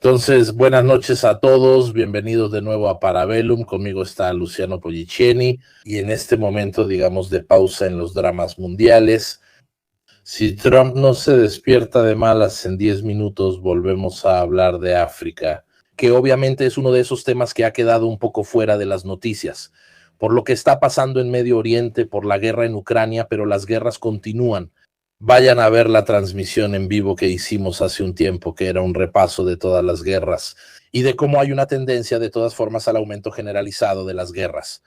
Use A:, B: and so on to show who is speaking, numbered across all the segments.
A: Entonces, buenas noches a todos, bienvenidos de nuevo a Parabellum, conmigo está Luciano Polliceni y en este momento, digamos, de pausa en los dramas mundiales. Si Trump no se despierta de malas en 10 minutos, volvemos a hablar de África, que obviamente es uno de esos temas que ha quedado un poco fuera de las noticias, por lo que está pasando en Medio Oriente, por la guerra en Ucrania, pero las guerras continúan. Vayan a ver la transmisión en vivo que hicimos hace un tiempo, que era un repaso de todas las guerras y de cómo hay una tendencia de todas formas al aumento generalizado de las guerras.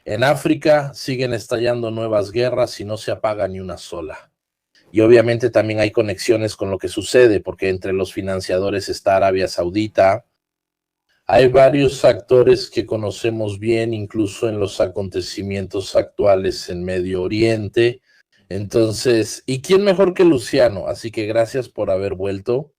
A: En África siguen estallando nuevas guerras y no se apaga ni una sola. Y obviamente también hay conexiones con lo que sucede, porque entre los financiadores está Arabia Saudita. Hay varios actores que conocemos bien, incluso en los acontecimientos actuales en Medio Oriente. Entonces, ¿y quién mejor que Luciano? Así que gracias por haber vuelto.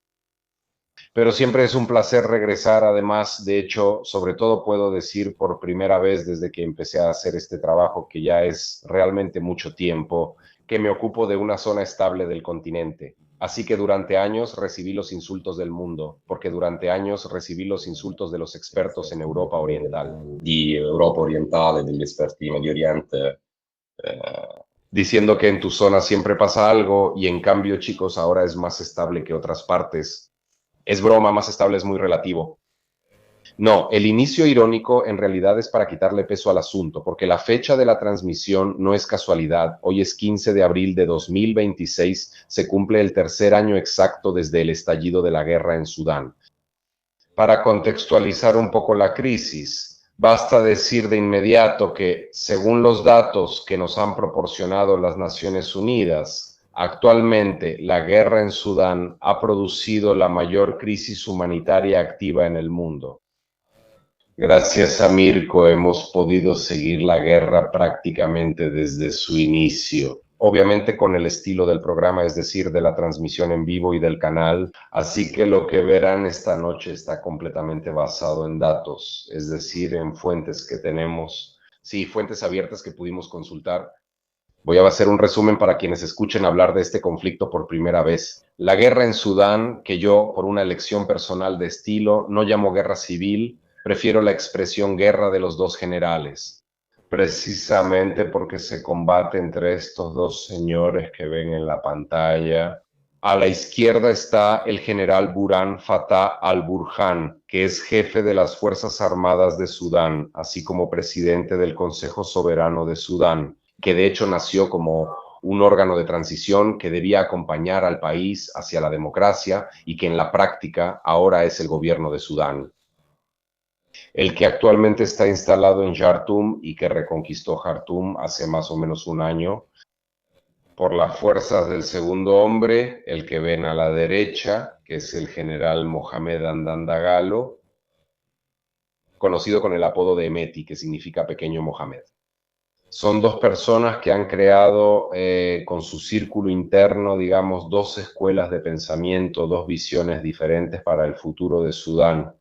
B: Pero siempre es un placer regresar. Además, de hecho, sobre todo puedo decir por primera vez desde que empecé a hacer este trabajo, que ya es realmente mucho tiempo, que me ocupo de una zona estable del continente. Así que durante años recibí los insultos del mundo, porque durante años recibí los insultos de los expertos en Europa Oriental.
C: Di Europa orientale, degli esperti di Medio Oriente,
B: diciendo que en tu zona siempre pasa algo y en cambio, chicos, ahora es más estable que otras partes. Es broma, más estable es muy relativo. No, el inicio irónico en realidad es para quitarle peso al asunto, porque la fecha de la transmisión no es casualidad. Hoy es 15 de abril de 2026, se cumple el tercer año exacto desde el estallido de la guerra en Sudán. Para contextualizar un poco la crisis, basta decir de inmediato que, según los datos que nos han proporcionado las Naciones Unidas, actualmente la guerra en Sudán ha producido la mayor crisis humanitaria activa en el mundo. Gracias a Mirko hemos podido seguir la guerra prácticamente desde su inicio. Obviamente con el estilo del programa, es decir, de la transmisión en vivo y del canal. Así que lo que verán esta noche está completamente basado en datos, es decir, en fuentes que tenemos, sí, fuentes abiertas que pudimos consultar. Voy a hacer un resumen para quienes escuchen hablar de este conflicto por primera vez. La guerra en Sudán, que yo, por una elección personal de estilo, no llamo guerra civil, prefiero la expresión guerra de los dos generales, precisamente porque se combate entre estos dos señores que ven en la pantalla. A la izquierda está el general Burhan Fatah al-Burhan, que es jefe de las Fuerzas Armadas de Sudán, así como presidente del Consejo Soberano de Sudán, que de hecho nació como un órgano de transición que debía acompañar al país hacia la democracia y que en la práctica ahora es el gobierno de Sudán. El que actualmente está instalado en Jartum y que reconquistó Jartum hace más o menos un año por las fuerzas del segundo hombre, el que ven a la derecha, que es el general Mohamed Hamdan Dagalo, conocido con el apodo de Emeti, que significa pequeño Mohamed. Son dos personas que han creado con su círculo interno, digamos, dos escuelas de pensamiento, dos visiones diferentes para el futuro de Sudán.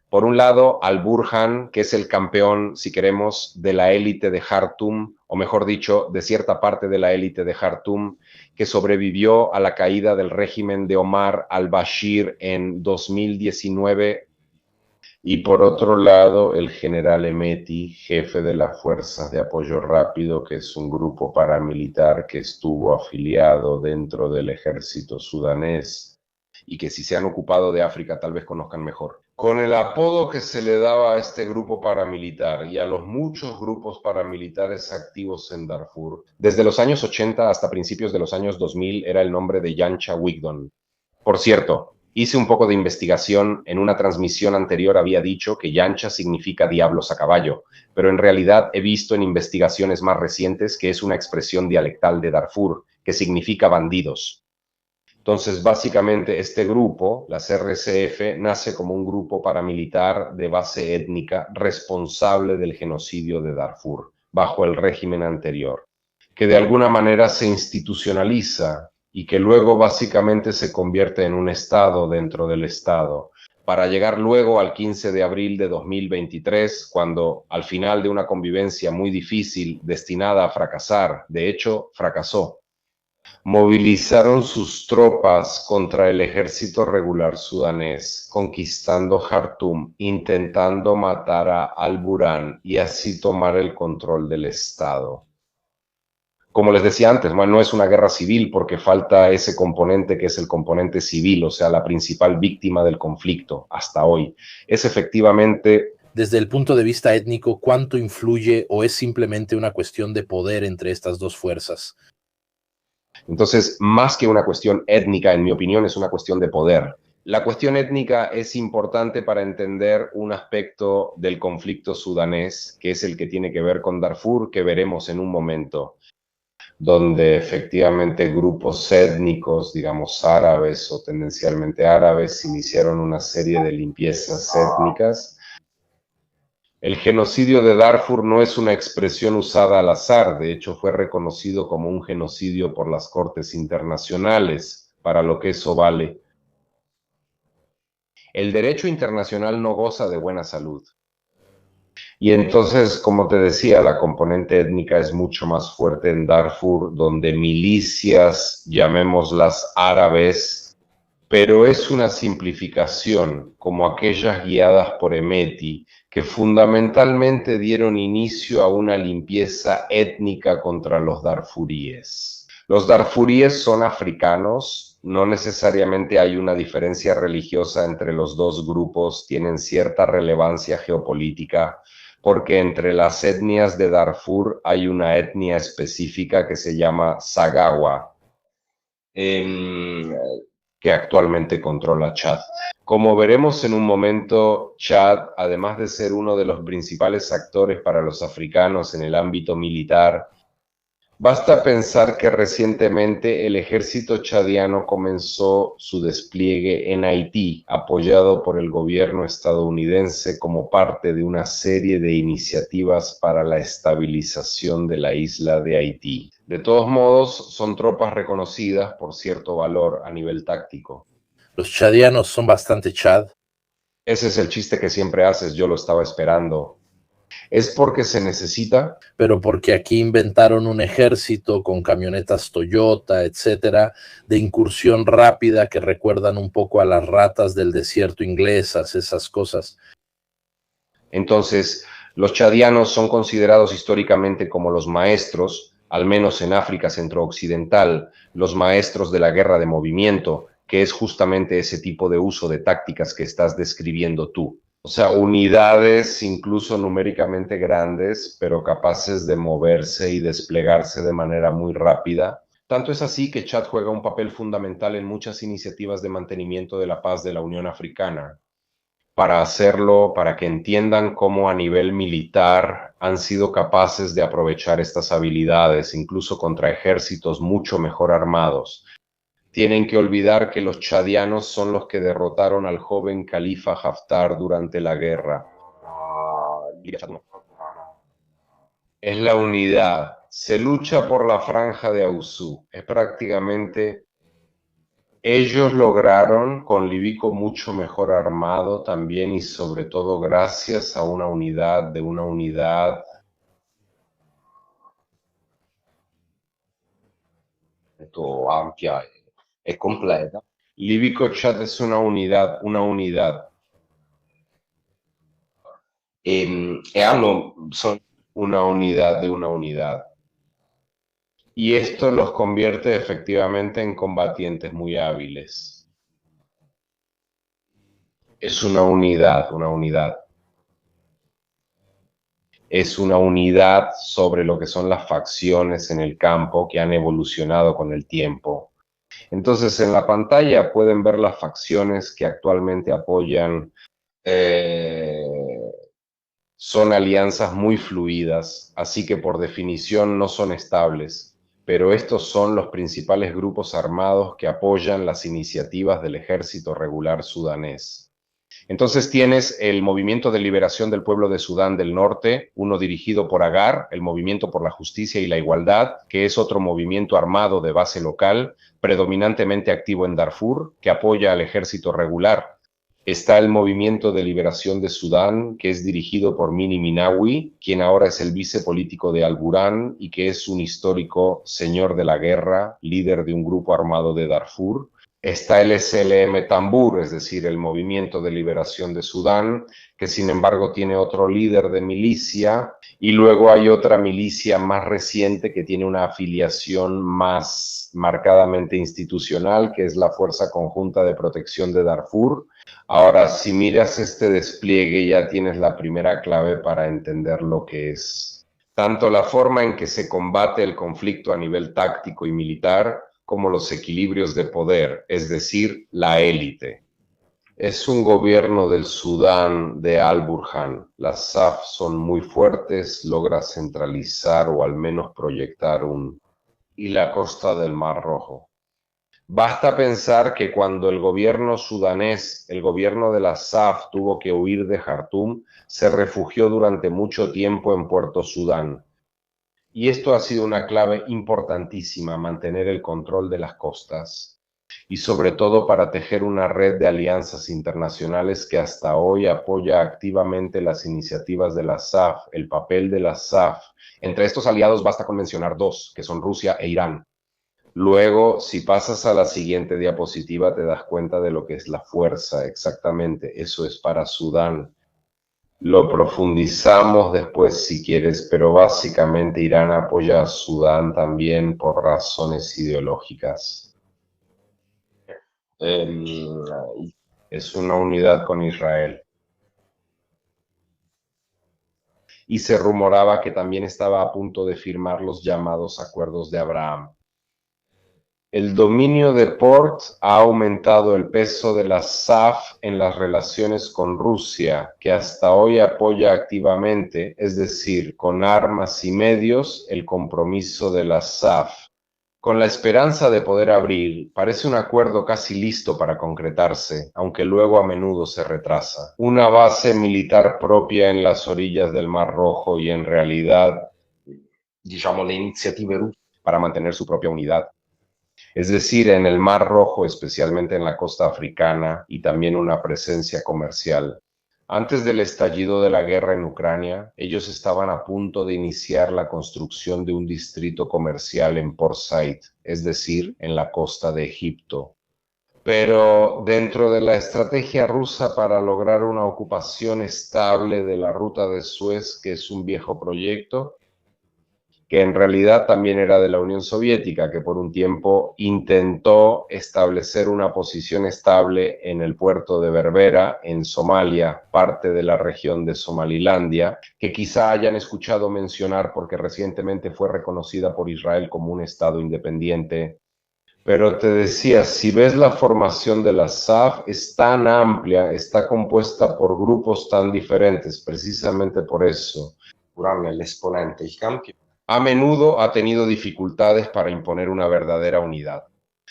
B: Por un lado, al-Burhan, que es el campeón, si queremos, de la élite de Jartum, o mejor dicho, de cierta parte de la élite de Jartum, que sobrevivió a la caída del régimen de Omar al-Bashir en 2019. Y por otro lado, el general Emeti, jefe de las Fuerzas de Apoyo Rápido, que es un grupo paramilitar que estuvo afiliado dentro del ejército sudanés y que si se han ocupado de África tal vez conozcan mejor. Con el apodo que se le daba a este grupo paramilitar y a los muchos grupos paramilitares activos en Darfur, desde los años 80 hasta principios de los años 2000 era el nombre de Yancha Wigdon. Por cierto, hice un poco de investigación. En una transmisión anterior había dicho que Yancha significa diablos a caballo, pero en realidad he visto en investigaciones más recientes que es una expresión dialectal de Darfur, que significa bandidos. Entonces, básicamente, este grupo, las RSF, nace como un grupo paramilitar de base étnica responsable del genocidio de Darfur, bajo el régimen anterior, que de alguna manera se institucionaliza y que luego básicamente se convierte en un Estado dentro del Estado, para llegar luego al 15 de abril de 2023, cuando al final de una convivencia muy difícil, destinada a fracasar, de hecho, fracasó. movilizaron sus tropas contra el ejército regular sudanés, conquistando Jartum, intentando matar a Al-Burhan y así tomar el control del Estado. Como les decía antes, no es una guerra civil porque falta ese componente que es el componente civil, o sea, la principal víctima del conflicto hasta hoy. Es efectivamente...
A: Desde el punto de vista étnico, ¿cuánto influye o es simplemente una cuestión de poder entre estas dos fuerzas?
B: Entonces, más que una cuestión étnica, en mi opinión, es una cuestión de poder. La cuestión étnica es importante para entender un aspecto del conflicto sudanés, que es el que tiene que ver con Darfur, que veremos en un momento, donde efectivamente grupos étnicos, digamos árabes o tendencialmente árabes, iniciaron una serie de limpiezas étnicas. El genocidio de Darfur no es una expresión usada al azar, de hecho fue reconocido como un genocidio por las Cortes Internacionales, para lo que eso vale. El derecho internacional no goza de buena salud. Y entonces, como te decía, la componente étnica es mucho más fuerte en Darfur, donde milicias, llamémoslas árabes, pero es una simplificación, como aquellas guiadas por Hemeti, que fundamentalmente dieron inicio a una limpieza étnica contra los darfuríes. Los darfuríes son africanos, no necesariamente hay una diferencia religiosa entre los dos grupos, tienen cierta relevancia geopolítica, porque entre las etnias de Darfur hay una etnia específica que se llama Sagawa, que actualmente controla Chad. Como veremos en un momento, Chad, además de ser uno de los principales actores para los africanos en el ámbito militar, basta pensar que recientemente el ejército chadiano comenzó su despliegue en Haití, apoyado por el gobierno estadounidense como parte de una serie de iniciativas para la estabilización de la isla de Haití. De todos modos, son tropas reconocidas por cierto valor a nivel táctico.
A: Los chadianos son bastante Chad.
B: Ese es el chiste que siempre haces, yo lo estaba esperando. Es porque se necesita.
A: Pero porque aquí inventaron un ejército con camionetas Toyota, etcétera, de incursión rápida que recuerdan un poco a las ratas del desierto inglesas, esas cosas.
B: Entonces, los chadianos son considerados históricamente como los maestros, al menos en África centro-occidental, los maestros de la guerra de movimiento, que es justamente ese tipo de uso de tácticas que estás describiendo tú. O sea, unidades incluso numéricamente grandes, pero capaces de moverse y desplegarse de manera muy rápida. Tanto es así que Chad juega un papel fundamental en muchas iniciativas de mantenimiento de la paz de la Unión Africana. Para hacerlo, para que entiendan cómo a nivel militar han sido capaces de aprovechar estas habilidades, incluso contra ejércitos mucho mejor armados. Tienen que olvidar que los chadianos son los que derrotaron al joven califa Haftar durante la guerra. Es la unidad. Se lucha por la franja de Ausú. Es prácticamente... Ellos lograron, con Libico mucho mejor armado también y sobre todo gracias a una unidad amplia e completa. Libico-Chad es una unidad. Son una unidad de una unidad. Y esto los convierte efectivamente en combatientes muy hábiles. Es una unidad. Es una unidad sobre lo que son las facciones en el campo que han evolucionado con el tiempo. Entonces en la pantalla pueden ver las facciones que actualmente apoyan. Son alianzas muy fluidas, así que por definición no son estables. Pero estos son los principales grupos armados que apoyan las iniciativas del ejército regular sudanés. Entonces tienes el Movimiento de Liberación del Pueblo de Sudán del Norte, uno dirigido por Agar, el Movimiento por la Justicia y la Igualdad, que es otro movimiento armado de base local, predominantemente activo en Darfur, que apoya al ejército regular. Está el Movimiento de Liberación de Sudán, que es dirigido por Mini Minawi, quien ahora es el vicepolítico de Al-Burhan y que es un histórico señor de la guerra, líder de un grupo armado de Darfur. Está el SLM Tambur, es decir, el Movimiento de Liberación de Sudán, que sin embargo tiene otro líder de milicia, y luego hay otra milicia más reciente que tiene una afiliación más marcadamente institucional, que es la Fuerza Conjunta de Protección de Darfur. Ahora, si miras este despliegue, ya tienes la primera clave para entender lo que es tanto la forma en que se combate el conflicto a nivel táctico y militar, como los equilibrios de poder, es decir, la élite. Es un gobierno del Sudán de Al-Burhan. Las SAF son muy fuertes, logra centralizar o al menos proyectar y la costa del Mar Rojo. Basta pensar que cuando el gobierno sudanés, el gobierno de la SAF, tuvo que huir de Jartum, se refugió durante mucho tiempo en Puerto Sudán. Y esto ha sido una clave importantísima, mantener el control de las costas y sobre todo para tejer una red de alianzas internacionales que hasta hoy apoya activamente las iniciativas de la SAF, el papel de la SAF. Entre estos aliados basta con mencionar dos, que son Rusia e Irán. Luego, si pasas a la siguiente diapositiva, te das cuenta de lo que es la fuerza, exactamente. Eso es para Sudán. Lo profundizamos después si quieres, pero básicamente Irán apoya a Sudán también por razones ideológicas. Es una unidad con Israel. Y se rumoraba que también estaba a punto de firmar los llamados Acuerdos de Abraham. El dominio de Port ha aumentado el peso de la SAF en las relaciones con Rusia, que hasta hoy apoya activamente, es decir, con armas y medios, el compromiso de la SAF. Con la esperanza de poder abrir, parece un acuerdo casi listo para concretarse, aunque luego a menudo se retrasa. Una base militar propia en las orillas del Mar Rojo y en realidad, digamos, la iniciativa rusa para mantener su propia unidad. Es decir, en el Mar Rojo, especialmente en la costa africana, y también una presencia comercial. Antes del estallido de la guerra en Ucrania, ellos estaban a punto de iniciar la construcción de un distrito comercial en Port Said, es decir, en la costa de Egipto. Pero dentro de la estrategia rusa para lograr una ocupación estable de la ruta de Suez, que es un viejo proyecto, que en realidad también era de la Unión Soviética, que por un tiempo intentó establecer una posición estable en el puerto de Berbera, en Somalia, parte de la región de Somalilandia, que quizá hayan escuchado mencionar porque recientemente fue reconocida por Israel como un estado independiente. Pero te decía, si ves la formación de la SAF, es tan amplia, está compuesta por grupos tan diferentes, precisamente por eso. El exponente, el cambio. A menudo ha tenido dificultades para imponer una verdadera unidad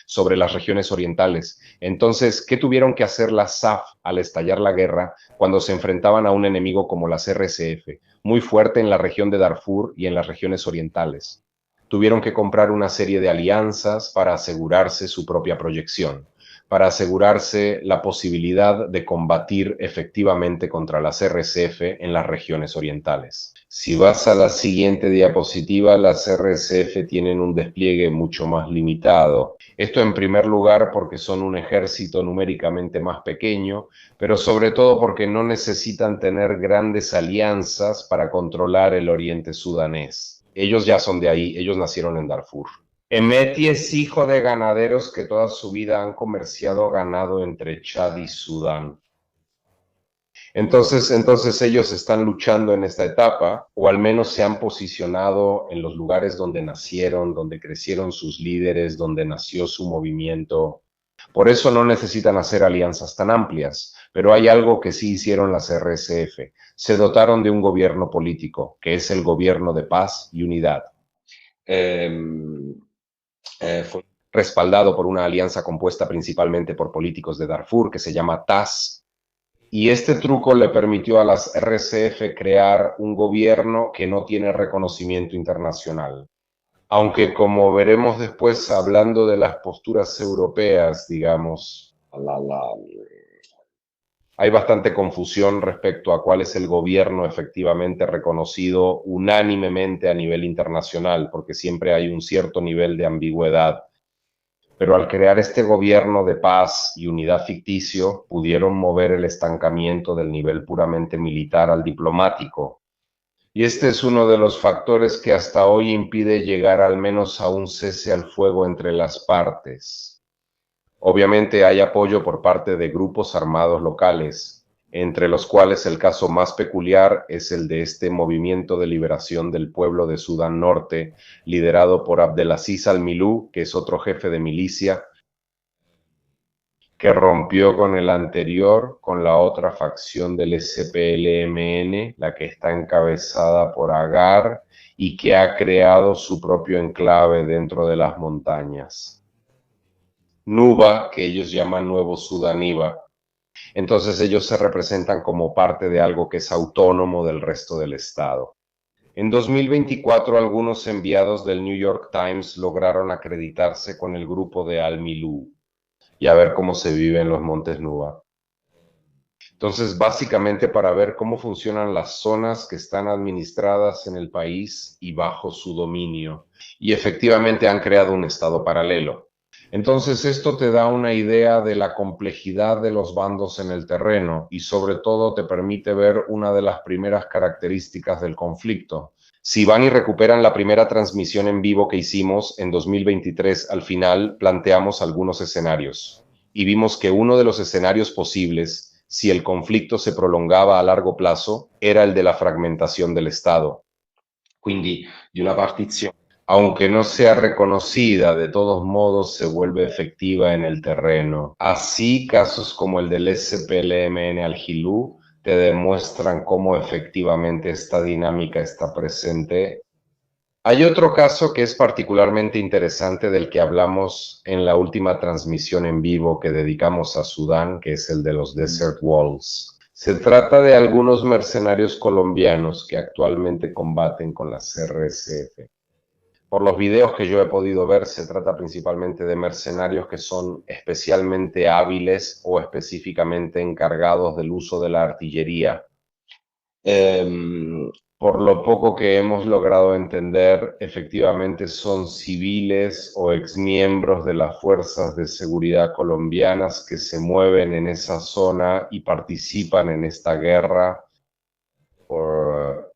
B: sobre las regiones orientales. Entonces, ¿qué tuvieron que hacer las SAF al estallar la guerra cuando se enfrentaban a un enemigo como las RSF, muy fuerte en la región de Darfur y en las regiones orientales? Tuvieron que comprar una serie de alianzas para asegurarse su propia proyección, para asegurarse la posibilidad de combatir efectivamente contra las RSF en las regiones orientales. Si vas a la siguiente diapositiva, las RSF tienen un despliegue mucho más limitado. Esto en primer lugar porque son un ejército numéricamente más pequeño, pero sobre todo porque no necesitan tener grandes alianzas para controlar el oriente sudanés. Ellos ya son de ahí, ellos nacieron en Darfur. Emeti es hijo de ganaderos que toda su vida han comerciado ganado entre Chad y Sudán. Entonces ellos están luchando en esta etapa, o al menos se han posicionado en los lugares donde nacieron, donde crecieron sus líderes, donde nació su movimiento. Por eso no necesitan hacer alianzas tan amplias, pero hay algo que sí hicieron las RSF. Se dotaron de un gobierno político, que es el gobierno de paz y unidad. Fue respaldado por una alianza compuesta principalmente por políticos de Darfur, que se llama TAS. Y este truco le permitió a las RSF crear un gobierno que no tiene reconocimiento internacional. Aunque, como veremos después, hablando de las posturas europeas, digamos, hay bastante confusión respecto a cuál es el gobierno efectivamente reconocido unánimemente a nivel internacional, porque siempre hay un cierto nivel de ambigüedad. Pero al crear este gobierno de paz y unidad ficticio, pudieron mover el estancamiento del nivel puramente militar al diplomático. Y este es uno de los factores que hasta hoy impide llegar al menos a un cese al fuego entre las partes. Obviamente hay apoyo por parte de grupos armados locales, entre los cuales el caso más peculiar es el de este Movimiento de Liberación del Pueblo de Sudán Norte, liderado por Abdelaziz Al-Milú, que es otro jefe de milicia, que rompió con el anterior, con la otra facción del SPLMN, la que está encabezada por Agar, y que ha creado su propio enclave dentro de las montañas. Nuba, que ellos llaman Nuevo Sudaníba. Entonces ellos se representan como parte de algo que es autónomo del resto del Estado. En 2024, algunos enviados del New York Times lograron acreditarse con el grupo de Al-Milú y a ver cómo se vive en los Montes Nuba. Entonces, básicamente para ver cómo funcionan las zonas que están administradas en el país y bajo su dominio. Y efectivamente han creado un estado paralelo. Entonces esto te da una idea de la complejidad de los bandos en el terreno y sobre todo te permite ver una de las primeras características del conflicto. Si van y recuperan la primera transmisión en vivo que hicimos en 2023, al final planteamos algunos escenarios y vimos que uno de los escenarios posibles, si el conflicto se prolongaba a largo plazo, era el de la fragmentación del Estado.
C: Quindi di una partizione.
B: Aunque no sea reconocida, de todos modos se vuelve efectiva en el terreno. Así, casos como el del SPLMN Al-Hilú te demuestran cómo efectivamente esta dinámica está presente. Hay otro caso que es particularmente interesante del que hablamos en la última transmisión en vivo que dedicamos a Sudán, que es el de los Desert Wolves. Se trata de algunos mercenarios colombianos que actualmente combaten con las RSF. Por los videos que yo he podido ver, se trata principalmente de mercenarios que son especialmente hábiles o específicamente encargados del uso de la artillería. Por lo poco que hemos logrado entender, efectivamente son civiles o exmiembros de las fuerzas de seguridad colombianas que se mueven en esa zona y participan en esta guerra por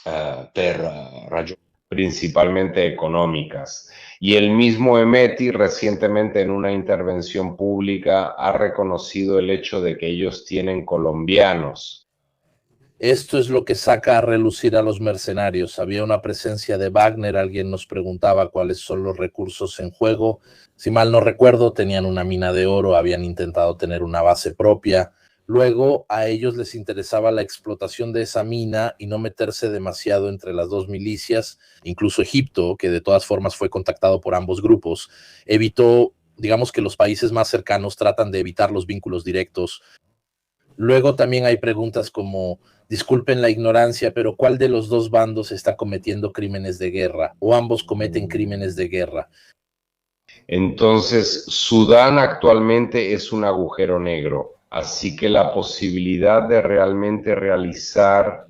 B: razones principalmente económicas. Y el mismo Emeti recientemente en una intervención pública ha reconocido el hecho de que ellos tienen colombianos.
A: Esto es lo que saca a relucir a los mercenarios. Había una presencia de Wagner, alguien nos preguntaba cuáles son los recursos en juego. Si mal no recuerdo, tenían una mina de oro, habían intentado tener una base propia. Luego a ellos les interesaba la explotación de esa mina y no meterse demasiado entre las dos milicias. Incluso Egipto, que de todas formas fue contactado por ambos grupos, evitó, digamos que los países más cercanos tratan de evitar los vínculos directos. Luego también hay preguntas como, disculpen la ignorancia, pero ¿cuál de los dos bandos está cometiendo crímenes de guerra? ¿O ambos cometen crímenes de guerra?
B: Entonces, Sudán actualmente es un agujero negro. Así que la posibilidad de realmente realizar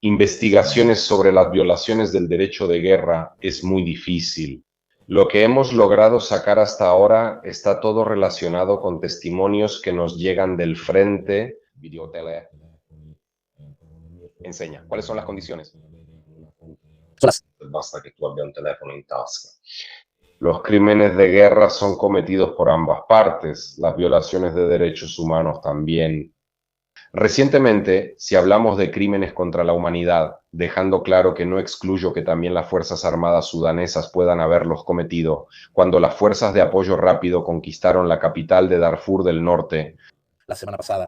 B: investigaciones sobre las violaciones del derecho de guerra es muy difícil. Lo que hemos logrado sacar hasta ahora está todo relacionado con testimonios que nos llegan del frente.
C: Videotele
B: Enseña, ¿cuáles son las condiciones?
C: basta che tu abbia un telefono in tasca.
B: Los crímenes de guerra son cometidos por ambas partes, las violaciones de derechos humanos también. Recientemente, si hablamos de crímenes contra la humanidad, dejando claro que no excluyo que también las Fuerzas Armadas sudanesas puedan haberlos cometido, cuando las fuerzas de apoyo rápido conquistaron la capital de Darfur del Norte,
A: La semana pasada.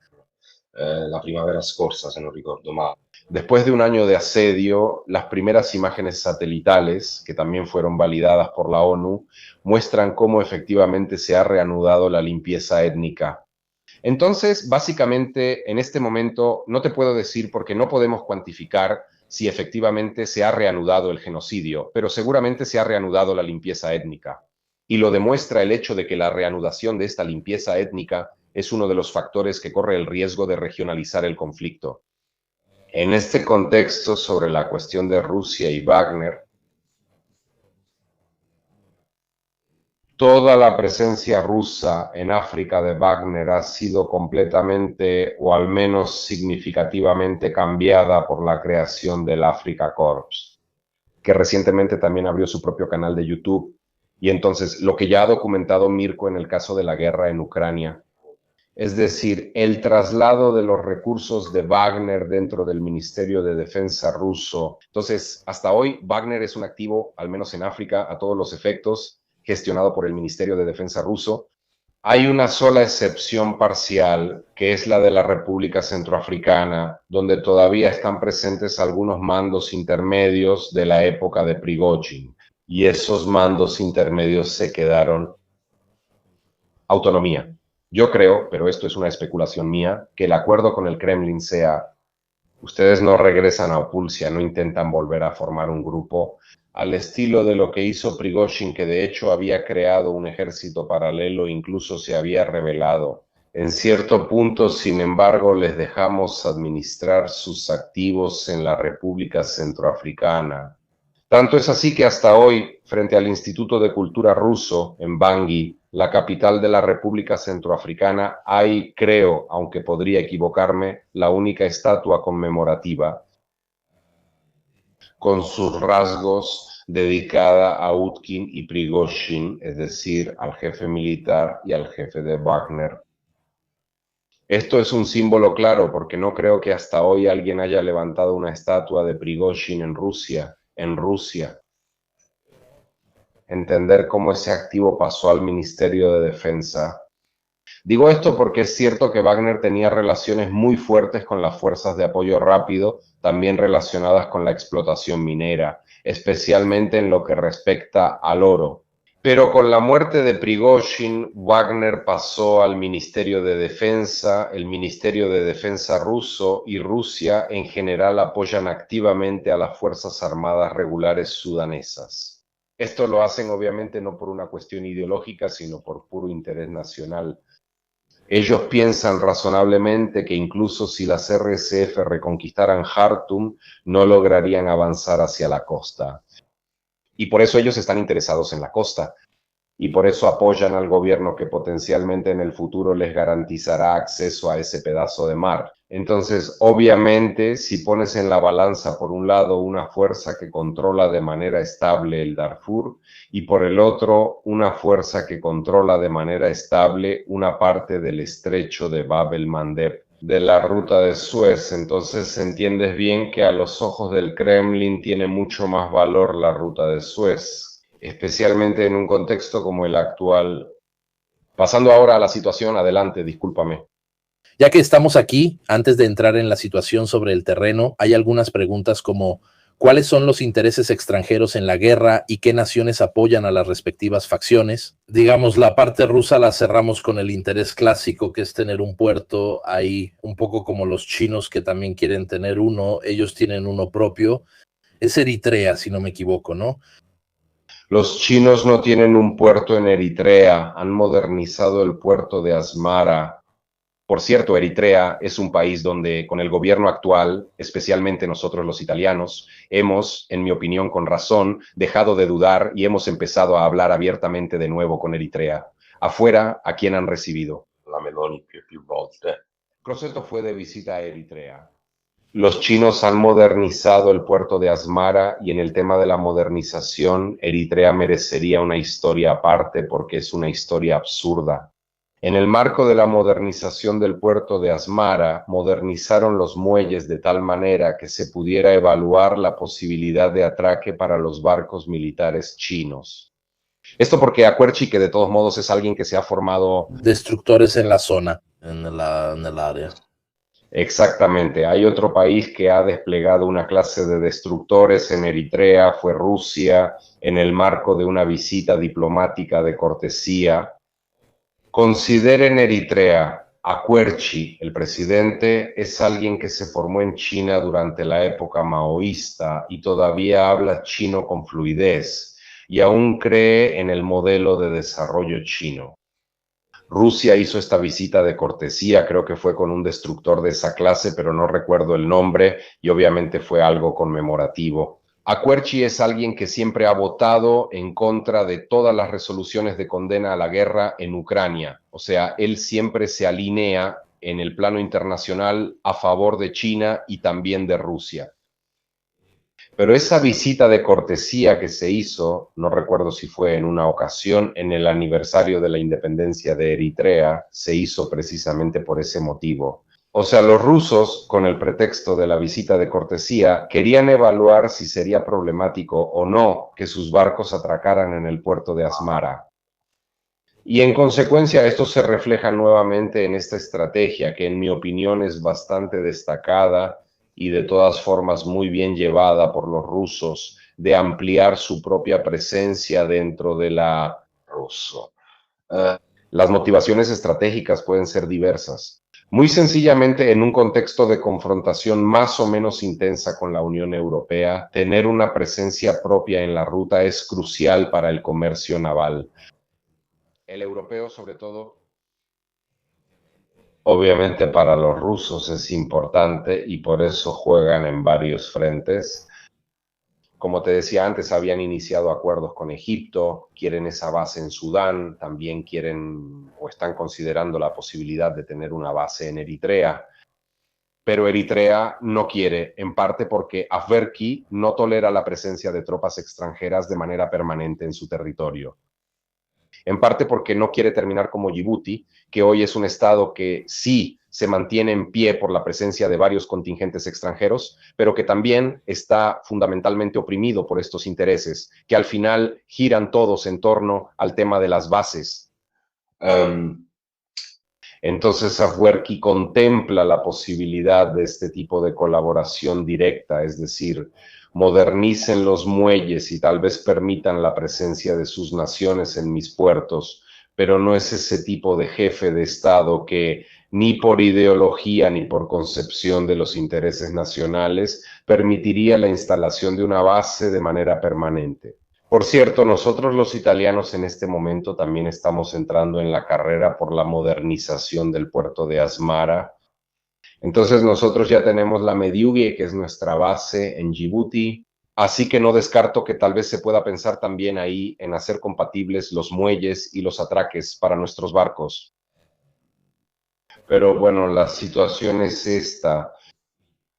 C: La primavera scorsa, se non ricordo male.
B: después de un año de asedio, las primeras imágenes satelitales, que también fueron validadas por la ONU, muestran cómo efectivamente se ha reanudado la limpieza étnica. Entonces, básicamente, en este momento no te puedo decir porque no podemos cuantificar si efectivamente se ha reanudado el genocidio, pero seguramente se ha reanudado la limpieza étnica. Y lo demuestra el hecho de que la reanudación de esta limpieza étnica es uno de los factores que corre el riesgo de regionalizar el conflicto.
C: En este contexto, sobre la cuestión de Rusia y Wagner, toda la presencia rusa en África de Wagner ha sido completamente o al menos significativamente cambiada por la creación del Africa Corps,
B: que recientemente también abrió su propio canal de YouTube. Y entonces, lo que ya ha documentado Mirko en el caso de la guerra en Ucrania, es decir, el traslado de los recursos de Wagner dentro del Ministerio de Defensa ruso. Entonces, hasta hoy, Wagner es un activo, al menos en África, a todos los efectos, gestionado por el Ministerio de Defensa ruso.
C: Hay una sola excepción parcial, que es la de la República Centroafricana, donde todavía están presentes algunos mandos intermedios de la época de Prigozhin, y esos mandos intermedios se quedaron.
B: Autonomía. Yo creo, pero esto es una especulación mía, que el acuerdo con el Kremlin sea: ustedes no regresan a Opulsia, no intentan volver a formar un grupo, al estilo de lo que hizo Prigozhin, que de hecho había creado un ejército paralelo, incluso se había rebelado. En cierto punto, sin embargo, les dejamos administrar sus activos en la República Centroafricana. Tanto es así que hasta hoy, frente al Instituto de Cultura Ruso, en Bangui, la capital de la República Centroafricana, hay, creo, aunque podría equivocarme, la única estatua conmemorativa con sus rasgos dedicada a Utkin y Prigozhin, es decir, al jefe militar y al jefe de Wagner. Esto es un símbolo claro porque no creo que hasta hoy alguien haya levantado una estatua de Prigozhin en Rusia. Entender cómo ese activo pasó al Ministerio de Defensa. Digo esto porque es cierto que Wagner tenía relaciones muy fuertes con las fuerzas de apoyo rápido, también relacionadas con la explotación minera, especialmente en lo que respecta al oro. Pero con la muerte de Prigozhin, Wagner pasó al Ministerio de Defensa, el Ministerio de Defensa ruso y Rusia en general apoyan activamente a las Fuerzas Armadas Regulares sudanesas. Esto lo hacen obviamente no por una cuestión ideológica, sino por puro interés nacional. Ellos piensan razonablemente que incluso si las RSF reconquistaran Jartum, no lograrían avanzar hacia la costa. Y por eso ellos están interesados en la costa. Y por eso apoyan al gobierno que potencialmente en el futuro les garantizará acceso a ese pedazo de mar. Entonces, obviamente, si pones en la balanza por un lado una fuerza que controla de manera estable el Darfur y por el otro una fuerza que controla de manera estable una parte del estrecho de Bab el-Mandeb, de la ruta de Suez, entonces entiendes bien que a los ojos del Kremlin tiene mucho más valor la ruta de Suez, especialmente en un contexto como el actual. Pasando ahora a la situación, adelante, discúlpame.
A: Ya que estamos aquí, antes de entrar en la situación sobre el terreno, hay algunas preguntas como ¿cuáles son los intereses extranjeros en la guerra y qué naciones apoyan a las respectivas facciones? Digamos, la parte rusa la cerramos con el interés clásico, que es tener un puerto ahí, un poco como los chinos que también quieren tener uno, ellos tienen uno propio. Es Eritrea, si no me equivoco, ¿no?
C: Los chinos no tienen un puerto en Eritrea, han modernizado el puerto de Asmara.
B: Por cierto, Eritrea es un país donde con el gobierno actual, especialmente nosotros los italianos, hemos, en mi opinión con razón, dejado de dudar y hemos empezado a hablar abiertamente de nuevo con Eritrea. Afuera, ¿a quién han recibido?
C: La Meloni più volte.
B: Crosetto fue de visita a Eritrea.
C: Los chinos han modernizado el puerto de Asmara y en el tema de la modernización, Eritrea merecería una historia aparte porque es una historia absurda. En el marco de la modernización del puerto de Asmara, modernizaron los muelles de tal manera que se pudiera evaluar la posibilidad de atraque para los barcos militares chinos.
B: Esto porque Acuerchi, que de todos modos es alguien que se ha formado...
A: Destructores en la zona, en el área.
C: Exactamente. Hay otro país que ha desplegado una clase de destructores en Eritrea, fue Rusia, en el marco de una visita diplomática de cortesía. Consideren Eritrea. Acuerchi, el presidente, es alguien que se formó en China durante la época maoísta y todavía habla chino con fluidez y aún cree en el modelo de desarrollo chino.
B: Rusia hizo esta visita de cortesía, creo que fue con un destructor de esa clase, pero no recuerdo el nombre, y obviamente fue algo conmemorativo. Acuerchi es alguien que siempre ha votado en contra de todas las resoluciones de condena a la guerra en Ucrania. O sea, él siempre se alinea en el plano internacional a favor de China y también de Rusia. Pero esa visita de cortesía que se hizo, no recuerdo si fue en una ocasión, en el aniversario de la independencia de Eritrea, se hizo precisamente por ese motivo. O sea, los rusos, con el pretexto de la visita de cortesía, querían evaluar si sería problemático o no que sus barcos atracaran en el puerto de Asmara. Y en consecuencia esto se refleja nuevamente en esta estrategia que en mi opinión es bastante destacada y de todas formas muy bien llevada por los rusos de ampliar su propia presencia dentro de la ruso. Las motivaciones estratégicas pueden ser diversas. Muy sencillamente, en un contexto de confrontación más o menos intensa con la Unión Europea, tener una presencia propia en la ruta es crucial para el comercio naval. El europeo, sobre todo, obviamente para los rusos es importante y por eso juegan en varios frentes. Como te decía antes, habían iniciado acuerdos con Egipto, quieren esa base en Sudán, también quieren o están considerando la posibilidad de tener una base en Eritrea. Pero Eritrea no quiere, en parte porque Afwerki no tolera la presencia de tropas extranjeras de manera permanente en su territorio. En parte porque no quiere terminar como Djibouti, que hoy es un estado que sí se mantiene en pie por la presencia de varios contingentes extranjeros, pero que también está fundamentalmente oprimido por estos intereses, que al final giran todos en torno al tema de las bases. Entonces Afwerki contempla la posibilidad de este tipo de colaboración directa, es decir, modernicen los muelles y tal vez permitan la presencia de sus naciones en mis puertos, pero no es ese tipo de jefe de Estado que ni por ideología ni por concepción de los intereses nacionales permitiría la instalación de una base de manera permanente. Por cierto, nosotros los italianos en este momento también estamos entrando en la carrera por la modernización del puerto de Asmara. Entonces nosotros ya tenemos la Mediughe, que es nuestra base en Djibouti, así que no descarto que tal vez se pueda pensar también ahí en hacer compatibles los muelles y los atraques para nuestros barcos. Pero bueno, la situación es esta.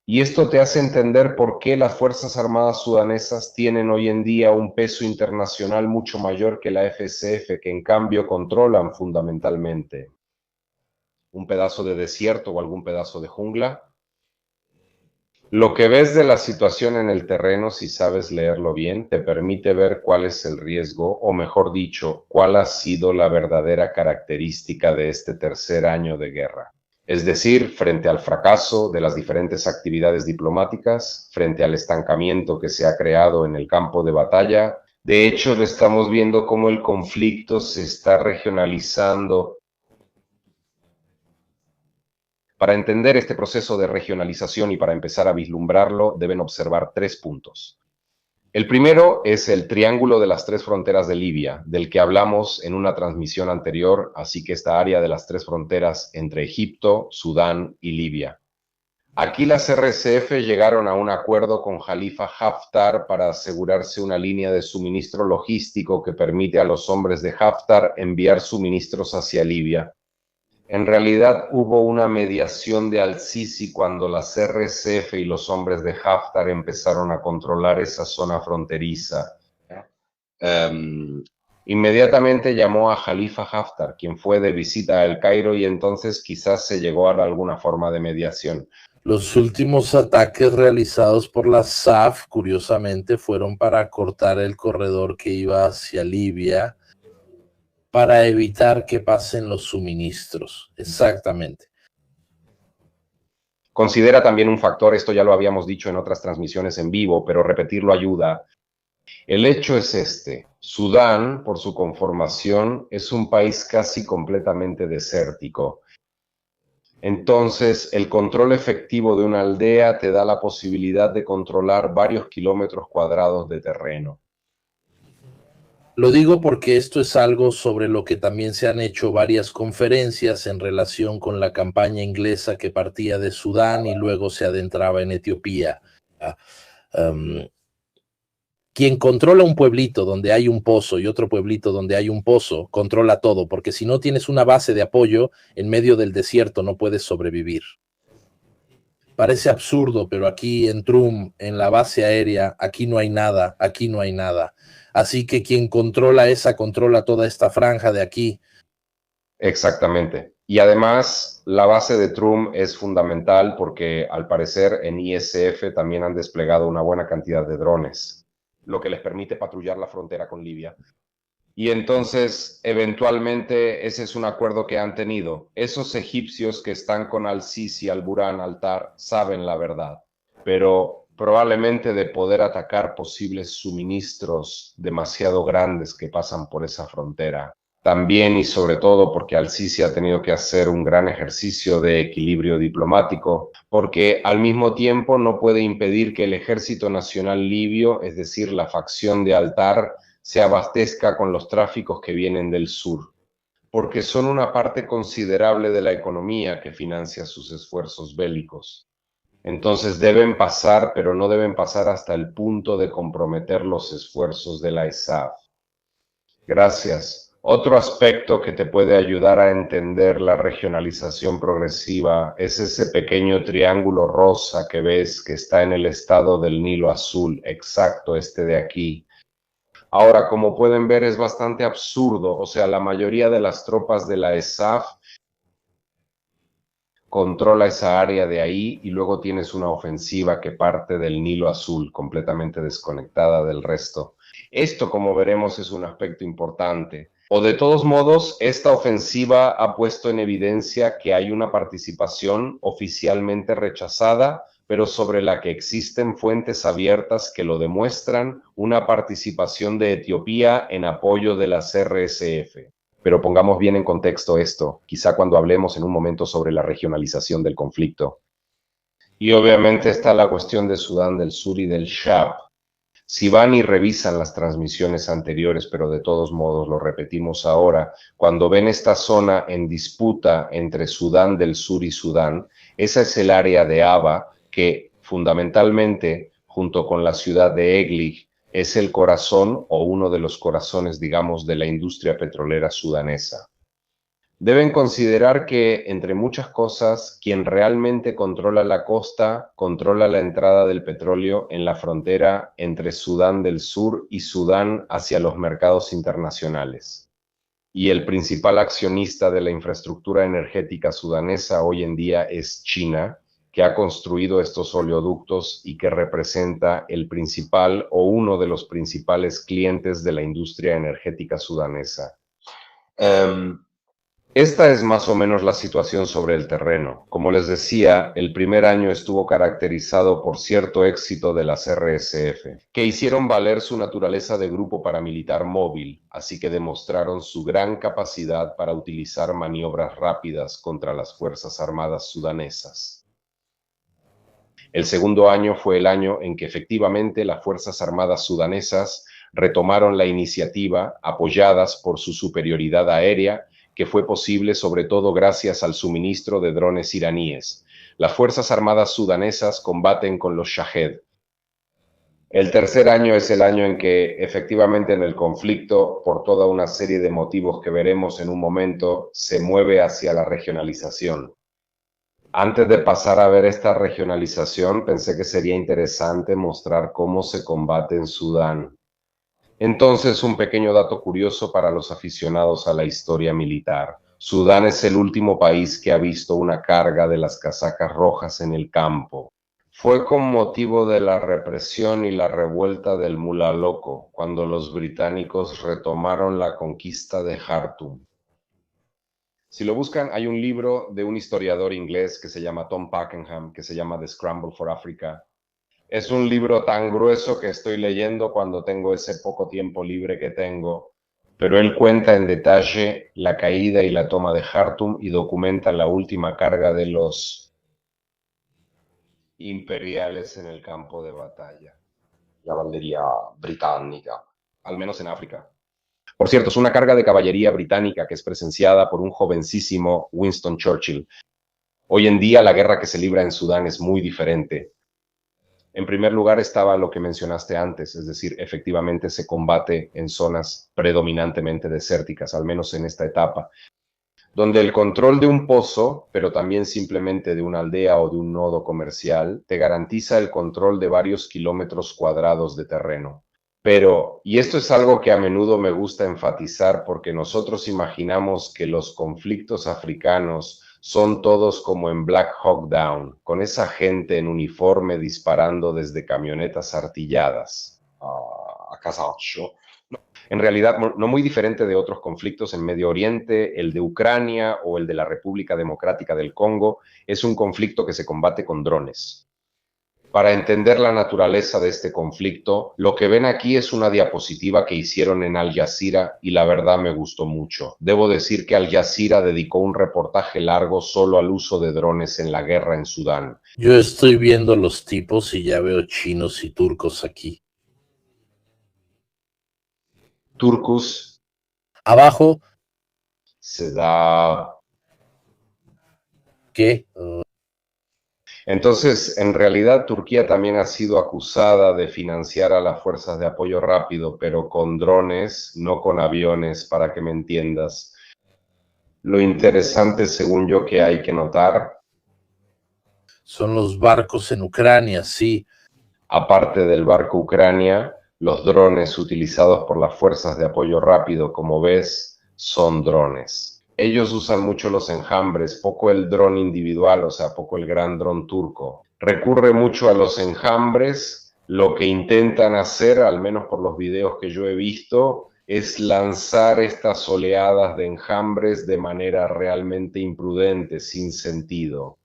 B: Y esto te hace entender por qué las Fuerzas Armadas sudanesas tienen hoy en día un peso internacional mucho mayor que la FSF, que en cambio controlan fundamentalmente un pedazo de desierto o algún pedazo de jungla. Lo que ves de la situación en el terreno, si sabes leerlo bien, te permite ver cuál es el riesgo, o mejor dicho, cuál ha sido la verdadera característica de este tercer año de guerra. Es decir, frente al fracaso de las diferentes actividades diplomáticas, frente al estancamiento que se ha creado en el campo de batalla. De hecho, lo estamos viendo cómo el conflicto se está regionalizando. Para entender este proceso de regionalización y para empezar a vislumbrarlo, deben observar 3 puntos. El primero es el triángulo de las 3 fronteras de Libia, del que hablamos en una transmisión anterior, así que esta área de las 3 fronteras entre Egipto, Sudán y Libia. Aquí las RSF llegaron a un acuerdo con Khalifa Haftar para asegurarse una línea de suministro logístico que permite a los hombres de Haftar enviar suministros hacia Libia. En realidad hubo una mediación de Al-Sisi cuando las RSF y los hombres de Haftar empezaron a controlar esa zona fronteriza. Inmediatamente llamó a Khalifa Haftar, quien fue de visita a El Cairo, y entonces quizás se llegó a alguna forma de mediación.
A: Los últimos ataques realizados por la SAF, curiosamente, fueron para cortar el corredor que iba hacia Libia, para evitar que pasen los suministros. Exactamente.
B: Considera también un factor, esto ya lo habíamos dicho en otras transmisiones en vivo, pero repetirlo ayuda. El hecho es este: Sudán, por su conformación, es un país casi completamente desértico. Entonces, el control efectivo de una aldea te da la posibilidad de controlar varios kilómetros cuadrados de terreno.
A: Lo digo porque esto es algo sobre lo que también se han hecho varias conferencias en relación con la campaña inglesa que partía de Sudán y luego se adentraba en Etiopía. Um, Quien controla un pueblito donde hay un pozo y otro pueblito donde hay un pozo, controla todo, porque si no tienes una base de apoyo en medio del desierto no puedes sobrevivir. Parece absurdo, pero aquí en Trum, en la base aérea, aquí no hay nada, aquí no hay nada. Así que quien controla esa, controla toda esta franja de aquí.
B: Exactamente. Y además, la base de Trum es fundamental porque al parecer en ISF también han desplegado una buena cantidad de drones, lo que les permite patrullar la frontera con Libia. Y entonces, eventualmente, ese es un acuerdo que han tenido. Esos egipcios que están con Al-Sisi, Al-Burhan, Al-Tar, saben la verdad, pero probablemente de poder atacar posibles suministros demasiado grandes que pasan por esa frontera. También y sobre todo porque Al-Sisi ha tenido que hacer un gran ejercicio de equilibrio diplomático, porque al mismo tiempo no puede impedir que el Ejército Nacional Libio, es decir, la facción de Al-Tar, se abastezca con los tráficos que vienen del sur, porque son una parte considerable de la economía que financia sus esfuerzos bélicos. Entonces deben pasar, pero no deben pasar hasta el punto de comprometer los esfuerzos de la ISAF. Gracias. Otro aspecto que te puede ayudar a entender la regionalización progresiva es ese pequeño triángulo rosa que ves que está en el estado del Nilo Azul, exacto, este de aquí. Ahora, como pueden ver, es bastante absurdo. O sea, la mayoría de las tropas de la ESAF controla esa área de ahí y luego tienes una ofensiva que parte del Nilo Azul, completamente desconectada del resto. Esto, como veremos, es un aspecto importante. O de todos modos, esta ofensiva ha puesto en evidencia que hay una participación oficialmente rechazada, pero sobre la que existen fuentes abiertas que lo demuestran, una participación de Etiopía en apoyo de las RSF. Pero pongamos bien en contexto esto, quizá cuando hablemos en un momento sobre la regionalización del conflicto. Y obviamente está la cuestión de Sudán del Sur y del Shab. Si van y revisan las transmisiones anteriores, pero de todos modos lo repetimos ahora, cuando ven esta zona en disputa entre Sudán del Sur y Sudán, esa es el área de Aba que fundamentalmente, junto con la ciudad de Eglig, es el corazón o uno de los corazones, digamos, de la industria petrolera sudanesa. Deben considerar que, entre muchas cosas, quien realmente controla la costa, controla la entrada del petróleo en la frontera entre Sudán del Sur y Sudán hacia los mercados internacionales. Y el principal accionista de la infraestructura energética sudanesa hoy en día es China, que ha construido estos oleoductos y que representa el principal o uno de los principales clientes de la industria energética sudanesa. Esta es más o menos la situación sobre el terreno. Como les decía, el primer año estuvo caracterizado por cierto éxito de las RSF, que hicieron valer su naturaleza de grupo paramilitar móvil, así que demostraron su gran capacidad para utilizar maniobras rápidas contra las Fuerzas Armadas sudanesas. El segundo año fue el año en que efectivamente las Fuerzas Armadas sudanesas retomaron la iniciativa, apoyadas por su superioridad aérea, que fue posible sobre todo gracias al suministro de drones iraníes. Las Fuerzas Armadas sudanesas combaten con los Shahed. El tercer año es el año en que efectivamente en el conflicto, por toda una serie de motivos que veremos en un momento, se mueve hacia la regionalización. Antes de pasar a ver esta regionalización, pensé que sería interesante mostrar cómo se combate en Sudán. Entonces, un pequeño dato curioso para los aficionados a la historia militar. Sudán es el último país que ha visto una carga de las casacas rojas en el campo. Fue con motivo de la represión y la revuelta del Mullah Loco, cuando los británicos retomaron la conquista de Jartum. Si lo buscan, hay un libro de un historiador inglés que se llama Tom Pakenham, que se llama The Scramble for Africa. Es un libro tan grueso que estoy leyendo cuando tengo ese poco tiempo libre que tengo, pero él cuenta en detalle la caída y la toma de Jartum y documenta la última carga de los imperiales en el campo de batalla.
C: Cavalleria britannica.
B: Al menos en África. Por cierto, es una carga de caballería británica que es presenciada por un jovencísimo Winston Churchill. Hoy en día la guerra que se libra en Sudán es muy diferente. En primer lugar estaba lo que mencionaste antes, es decir, efectivamente se combate en zonas predominantemente desérticas, al menos en esta etapa, donde el control de un pozo, pero también simplemente de una aldea o de un nodo comercial, te garantiza el control de varios kilómetros cuadrados de terreno. Pero, y esto es algo que a menudo me gusta enfatizar porque nosotros imaginamos que los conflictos africanos son todos como en Black Hawk Down, con esa gente en uniforme disparando desde camionetas artilladas. En realidad, no muy diferente de otros conflictos en Medio Oriente, el de Ucrania o el de la República Democrática del Congo, es un conflicto que se combate con drones. Para entender la naturaleza de este conflicto, lo que ven aquí es una diapositiva que hicieron en Al Jazeera y la verdad me gustó mucho. Debo decir que Al Jazeera dedicó un reportaje largo solo al uso de drones en la guerra en Sudán.
A: Yo estoy viendo los tipos y ya veo chinos y turcos aquí.
B: Turcos.
A: Abajo.
B: Se da...
A: ¿Qué?
B: Entonces, en realidad, Turquía también ha sido acusada de financiar a las fuerzas de apoyo rápido, pero con drones, no con aviones, para que me entiendas. Lo interesante, según yo, que hay que notar...
A: Son los barcos en Ucrania, sí.
B: Aparte del barco Ucrania, los drones utilizados por las fuerzas de apoyo rápido, como ves, son drones. Ellos usan mucho los enjambres, poco el dron individual, o sea, poco el gran dron turco. Recurre mucho a los enjambres. Lo que intentan hacer, al menos por los videos que yo he visto, es lanzar estas oleadas de enjambres de manera realmente imprudente, sin sentido.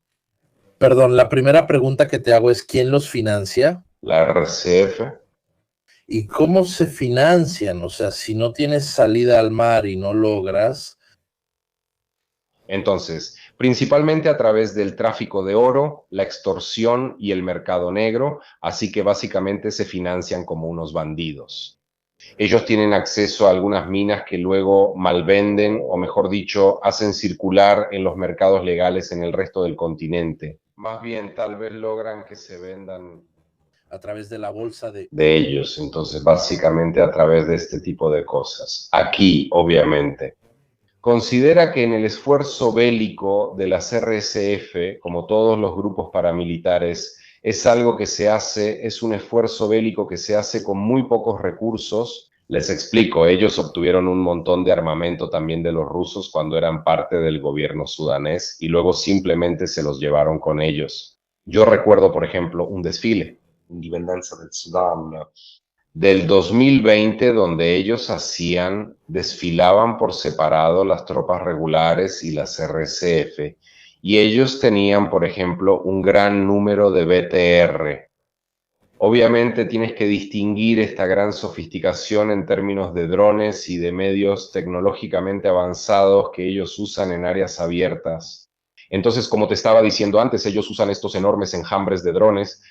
A: Perdón, la primera pregunta que te hago es, ¿quién los financia?
B: La RCF.
A: ¿Y cómo se financian? O sea, si no tienes salida al mar y no logras...
B: Entonces, principalmente a través del tráfico de oro, la extorsión y el mercado negro, así que básicamente se financian como unos bandidos. Ellos tienen acceso a algunas minas que luego malvenden, o mejor dicho, hacen circular en los mercados legales en el resto del continente. Más bien, tal vez logran que se vendan
A: a través de la bolsa de
B: ellos, entonces básicamente a través de este tipo de cosas. Aquí, obviamente. Considera que en el esfuerzo bélico de las RSF, como todos los grupos paramilitares, es algo que se hace, es un esfuerzo bélico que se hace con muy pocos recursos. Les explico, ellos obtuvieron un montón de armamento también de los rusos cuando eran parte del gobierno sudanés y luego simplemente se los llevaron con ellos. Yo recuerdo, por ejemplo, un desfile, Independencia del Sudán, del 2020, donde ellos desfilaban por separado las tropas regulares y las RSF, y ellos tenían, por ejemplo, un gran número de BTR. Obviamente tienes que distinguir esta gran sofisticación en términos de drones y de medios tecnológicamente avanzados que ellos usan en áreas abiertas. Entonces, como te estaba diciendo antes, ellos usan estos enormes enjambres de drones,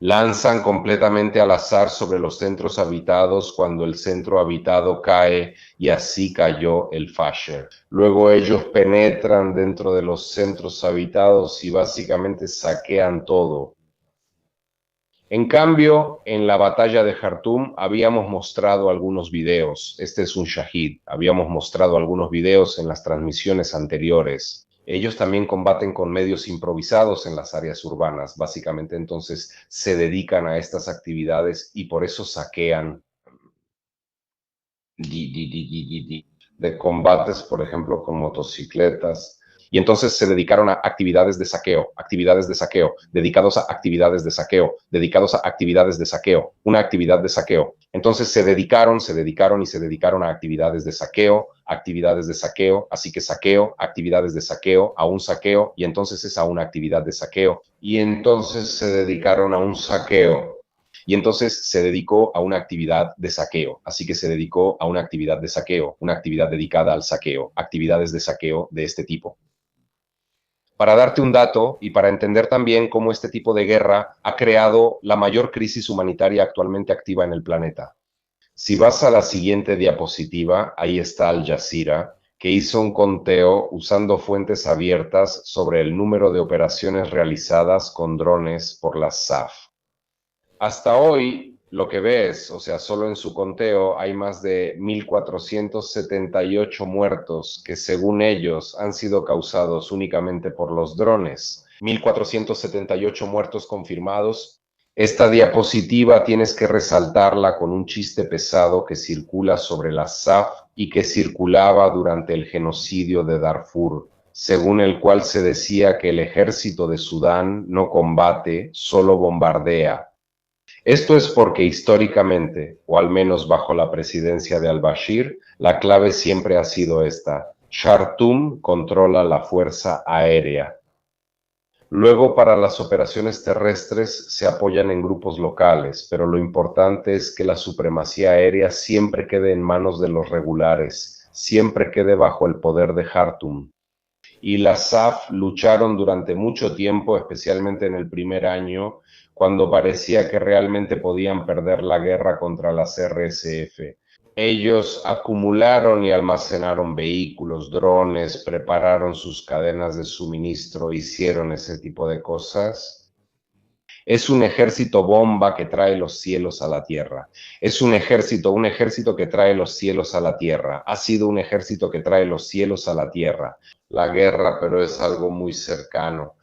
B: lanzan completamente al azar sobre los centros habitados cuando el centro habitado cae, y así cayó el Fasher. Luego ellos penetran dentro de los centros habitados y básicamente saquean todo. En cambio, en la batalla de Jartum habíamos mostrado algunos videos. Este es un Shahid. Habíamos mostrado algunos videos en las transmisiones anteriores. Ellos también combaten con medios improvisados en las áreas urbanas. Básicamente, entonces, se dedican a estas actividades y por eso saquean de combates, por ejemplo, con motocicletas. Y entonces se dedicaron a actividades de saqueo, dedicados a actividades de saqueo, dedicados a actividades de saqueo, una actividad de saqueo. Entonces se dedicaron a actividades de saqueo, así que saqueo, actividades de saqueo, a un saqueo, y entonces es a una actividad de saqueo. Y entonces se dedicaron a un saqueo. Y entonces se dedicó a una actividad de saqueo, así que se dedicó a una actividad de saqueo, una actividad dedicada al saqueo, actividades de saqueo de este tipo. Para darte un dato y para entender también cómo este tipo de guerra ha creado la mayor crisis humanitaria actualmente activa en el planeta.
C: Si vas a la siguiente diapositiva, ahí está Al Jazeera, que hizo un conteo usando fuentes abiertas sobre el número de operaciones realizadas con drones por la SAF. Hasta hoy, lo que ves, o sea, solo en su conteo hay más de 1.478 muertos que según ellos han sido causados únicamente por los drones. 1.478 muertos confirmados. Esta diapositiva tienes que resaltarla con un chiste pesado que circula sobre la SAF y que circulaba durante el genocidio de Darfur, según el cual se decía que el ejército de Sudán no combate, solo bombardea. Esto es porque históricamente, o al menos bajo la presidencia de al-Bashir, la clave siempre ha sido esta: Khartoum controla la fuerza aérea. Luego, para las operaciones terrestres se apoyan en grupos locales, pero lo importante es que la supremacía aérea siempre quede en manos de los regulares, siempre quede bajo el poder de Khartoum. Y la SAF lucharon durante mucho tiempo, especialmente en el primer año, cuando parecía que realmente podían perder la guerra contra las RSF. Ellos acumularon y almacenaron vehículos, drones, prepararon sus cadenas de suministro, hicieron ese tipo de cosas. Es un ejército bomba que trae los cielos a la tierra. Es un ejército que trae los cielos a la tierra. Ha sido un ejército que trae los cielos a la tierra. La guerra, pero es algo muy cercano.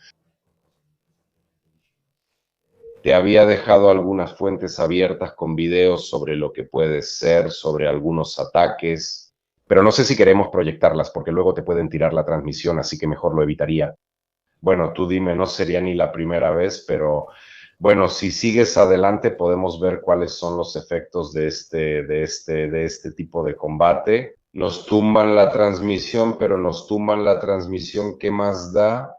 C: Te había dejado algunas fuentes abiertas con videos sobre lo que puede ser, sobre algunos ataques, pero no sé si queremos proyectarlas porque luego te pueden tirar la transmisión, así que mejor lo evitaría. Bueno, tú dime, no sería ni la primera vez, pero bueno, si sigues adelante podemos ver cuáles son los efectos de este tipo de combate. Nos tumban la transmisión, pero nos tumban la transmisión, ¿qué más da?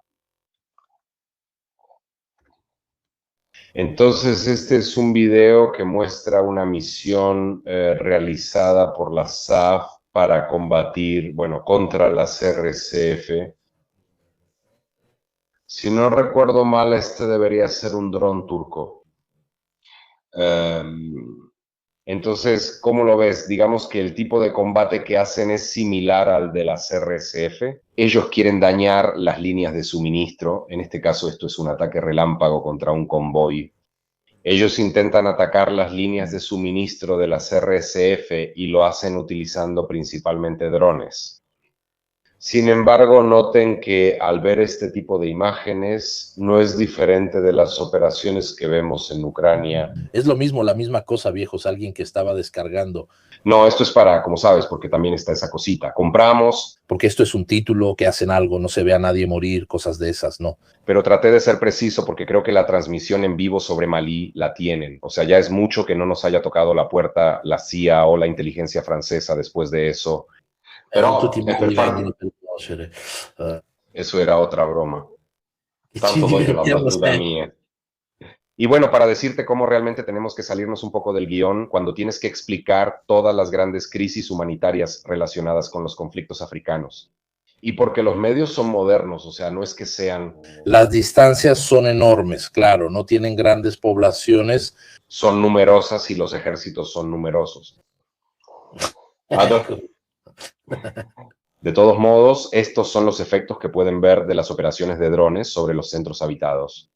C: Entonces, este es un video que muestra una misión realizada por la SAF para combatir, bueno, contra las RSF. Si no recuerdo mal, este debería ser un dron turco. Entonces, ¿cómo lo ves? Digamos que el tipo de combate que hacen es similar al de las RSF. Ellos quieren dañar las líneas de suministro. En este caso, esto es un ataque relámpago contra un convoy. Ellos intentan atacar las líneas de suministro de las RSF y lo hacen utilizando principalmente drones. Sin embargo, noten que al ver este tipo de imágenes no es diferente de las operaciones que vemos en Ucrania.
A: Es lo mismo, la misma cosa, viejos, alguien que estaba descargando.
C: No, esto es para, como sabes, porque también está esa cosita. Compramos.
A: Porque esto es un título, que hacen algo, no se ve a nadie morir, cosas de esas, ¿no?
C: Pero traté de ser preciso porque creo que la transmisión en vivo sobre Malí la tienen. O sea, ya es mucho que no nos haya tocado la puerta la CIA o la inteligencia francesa después de eso. Però eso era otra broma. Tanto voglio la battuta mía. Y bueno, para decirte cómo realmente tenemos que salirnos un poco del guión cuando tienes que explicar todas las grandes crisis humanitarias relacionadas con los conflictos africanos. Y porque los medios son modernos, o sea, no es que sean...
A: Las distancias son enormes, claro, no tienen grandes poblaciones.
C: Son numerosas y los ejércitos son numerosos. De todos modos, estos son los efectos que pueden ver de las operaciones de drones sobre los centros habitados.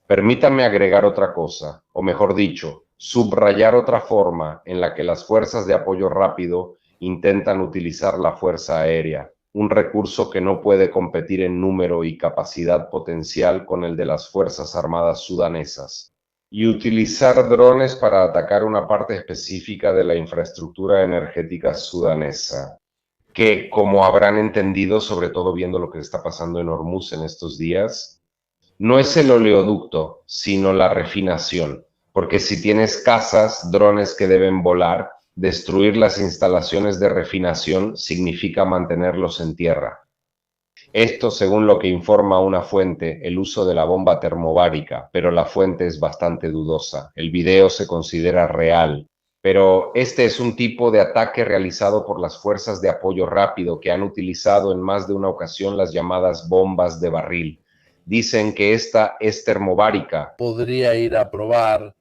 C: Permítanme agregar otra cosa, o mejor dicho, subrayar otra forma en la que las fuerzas de apoyo rápido intentan utilizar la fuerza aérea, un recurso que no puede competir en número y capacidad potencial con el de las Fuerzas Armadas sudanesas, y utilizar drones para atacar una parte específica de la infraestructura energética sudanesa, que, como habrán entendido, sobre todo viendo lo que está pasando en Hormuz en estos días, no es el oleoducto, sino la refinación, porque si tienes casas, drones que deben volar, destruir las instalaciones de refinación significa mantenerlos en tierra. Esto, según lo que informa una fuente, el uso de la bomba termobárica, pero la fuente es bastante dudosa. El video se considera real, pero este es un tipo de ataque realizado por las fuerzas de apoyo rápido que han utilizado en más de una ocasión las llamadas bombas de barril. Dicen que esta es termobárica.
A: Podría ir a probar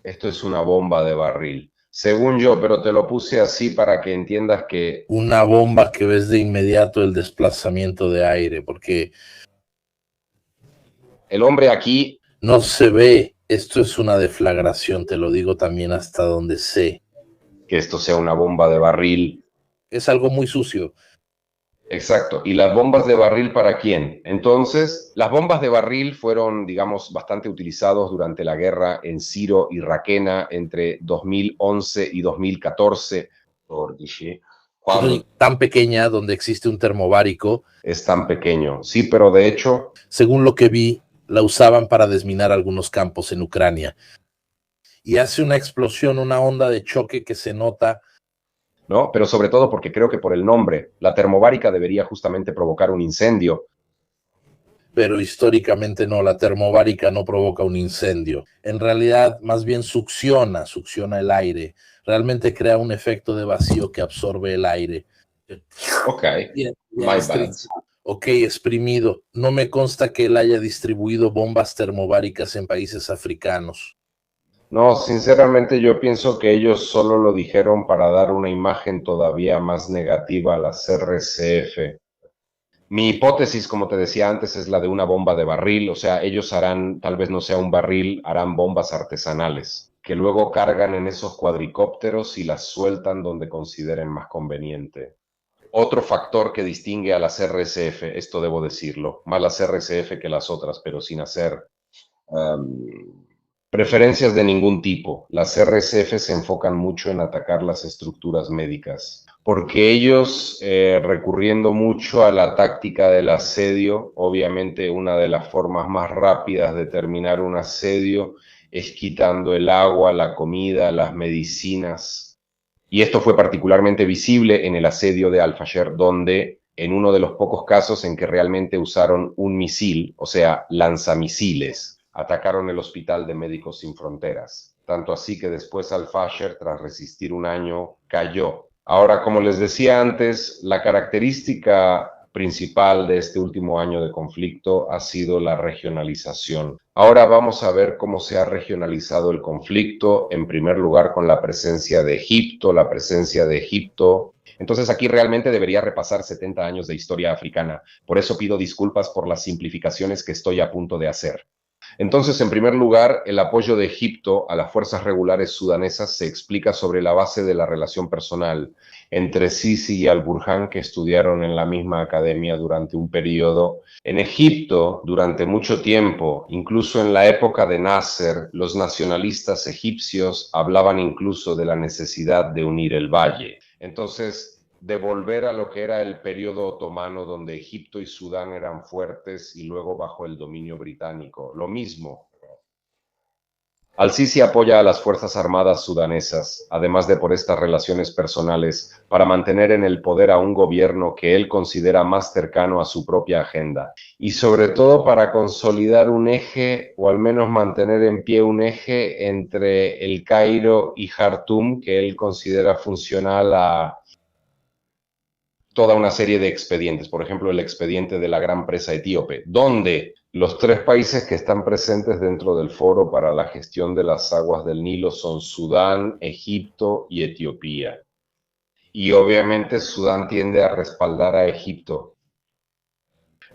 B: Esto es una bomba de barril. Según yo, pero te lo puse así para que entiendas que...
A: Una bomba que ves de inmediato el desplazamiento de aire, porque
B: el hombre aquí...
A: no se ve. Esto es una deflagración, te lo digo también hasta donde sé.
B: Que esto sea una bomba de barril.
A: Es algo muy sucio.
B: Exacto. ¿Y las bombas de barril para quién? Entonces, las bombas de barril fueron, digamos, bastante utilizados durante la guerra en Siro-Iraquena entre 2011 y 2014. Cuando
A: Tan pequeña, donde existe un termobárico.
B: Es tan pequeño. Sí, pero de hecho...
A: Según lo que vi, la usaban para desminar algunos campos en Ucrania. Y hace una explosión, una onda de choque que se nota.
B: ¿No? Pero sobre todo porque creo que por el nombre, la termobárica debería justamente provocar un incendio.
A: Pero históricamente no, la termobárica no provoca un incendio. En realidad, más bien succiona el aire. Realmente crea un efecto de vacío que absorbe el aire.
B: Ok, my bad.
A: Ok, exprimido. No me consta que él haya distribuido bombas termobáricas en países africanos.
B: No, sinceramente yo pienso que ellos solo lo dijeron para dar una imagen todavía más negativa a las RCF. Mi hipótesis, como te decía antes, es la de una bomba de barril, o sea, ellos harán, tal vez no sea un barril, harán bombas artesanales, que luego cargan en esos cuadricópteros y las sueltan donde consideren más conveniente. Otro factor que distingue a las RCF, esto debo decirlo, más las RCF que las otras, pero sin hacer preferencias de ningún tipo. Las RCF se enfocan mucho en atacar las estructuras médicas, porque ellos, recurriendo mucho a la táctica del asedio, obviamente una de las formas más rápidas de terminar un asedio es quitando el agua, la comida, las medicinas. Y esto fue particularmente visible en el asedio de Al-Fasher, donde en uno de los pocos casos en que realmente usaron un misil, o sea, lanzamisiles, atacaron el Hospital de Médicos Sin Fronteras. Tanto así que después Al-Fasher, tras resistir un año, cayó. Ahora, como les decía antes, la característica principal de este último año de conflicto ha sido la regionalización. Ahora vamos a ver cómo se ha regionalizado el conflicto, en primer lugar con la presencia de Egipto, Entonces aquí realmente debería repasar 70 años de historia africana. Por eso pido disculpas por las simplificaciones que estoy a punto de hacer. Entonces, en primer lugar, el apoyo de Egipto a las fuerzas regulares sudanesas se explica sobre la base de la relación personal entre Sisi y Al-Burhan, que estudiaron en la misma academia durante un periodo. En Egipto, durante mucho tiempo, incluso en la época de Nasser, los nacionalistas egipcios hablaban incluso de la necesidad de unir el valle. Entonces, de volver a lo que era el periodo otomano, donde Egipto y Sudán eran fuertes y luego bajo el dominio británico. Lo mismo. Al-Sisi apoya a las Fuerzas Armadas sudanesas, además de por estas relaciones personales, para mantener en el poder a un gobierno que él considera más cercano a su propia agenda, y sobre todo para consolidar un eje, o al menos mantener en pie un eje entre el Cairo y Jartum, que él considera funcional a toda una serie de expedientes, por ejemplo, el expediente de la gran presa etíope, donde los tres países que están presentes dentro del foro para la gestión de las aguas del Nilo son Sudán, Egipto y Etiopía. Y obviamente Sudán tiende a respaldar a Egipto.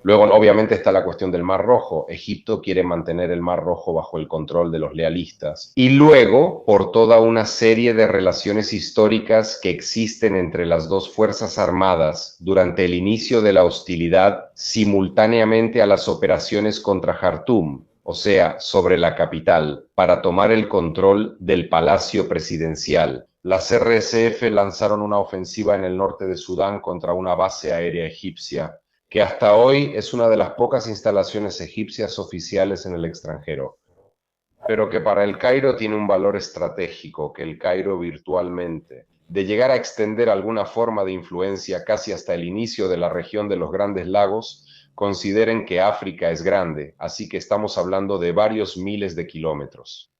B: Luego, obviamente, está la cuestión del Mar Rojo. Egipto quiere mantener el Mar Rojo bajo el control de los lealistas. Y luego, por toda una serie de relaciones históricas que existen entre las dos fuerzas armadas durante el inicio de la hostilidad, simultáneamente a las operaciones contra Jartum, o sea, sobre la capital, para tomar el control del Palacio Presidencial. Las RSF lanzaron una ofensiva en el norte de Sudán contra una base aérea egipcia, que hasta hoy es una de las pocas instalaciones egipcias oficiales en el extranjero, pero que para el Cairo tiene un valor estratégico, que el Cairo virtualmente, de llegar a extender alguna forma de influencia casi hasta el inicio de la región de los Grandes Lagos, consideren que África es grande, así que estamos hablando de varios miles de kilómetros.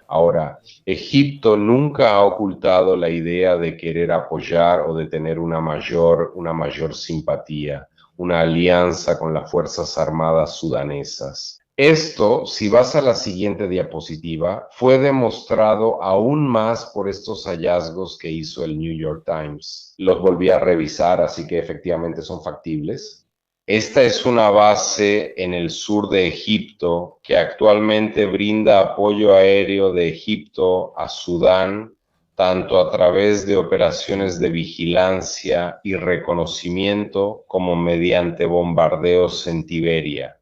B: Ahora, Egipto nunca ha ocultado la idea de querer apoyar o de tener una mayor simpatía, una alianza con las Fuerzas Armadas sudanesas.
C: Esto, si vas a la siguiente diapositiva, fue demostrado aún más por estos hallazgos que hizo el New York Times. Los volví a revisar, así que efectivamente son factibles. Esta es una base en el sur de Egipto que actualmente brinda apoyo aéreo de Egipto a Sudán, tanto a través de operaciones de vigilancia y reconocimiento como mediante bombardeos en Tiberia.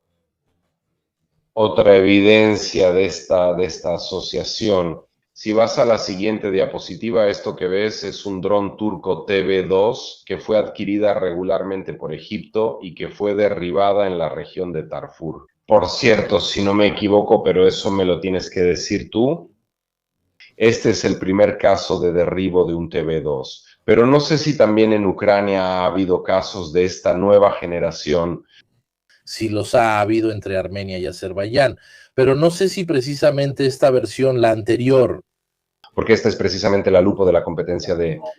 C: Otra evidencia de esta asociación. Si vas a la siguiente diapositiva, esto que ves es un dron turco TB2 que fue adquirida regularmente por Egipto y que fue derribada en la región de Darfur. Por cierto, si no me equivoco, pero eso me lo tienes que decir tú, este es el primer caso de derribo de un TB2. Pero no sé si también en Ucrania ha habido casos de esta nueva generación.
A: Sí los ha habido entre Armenia y Azerbaiyán, pero no sé si precisamente esta versión, la anterior,
C: porque esta es precisamente la lupo de la competencia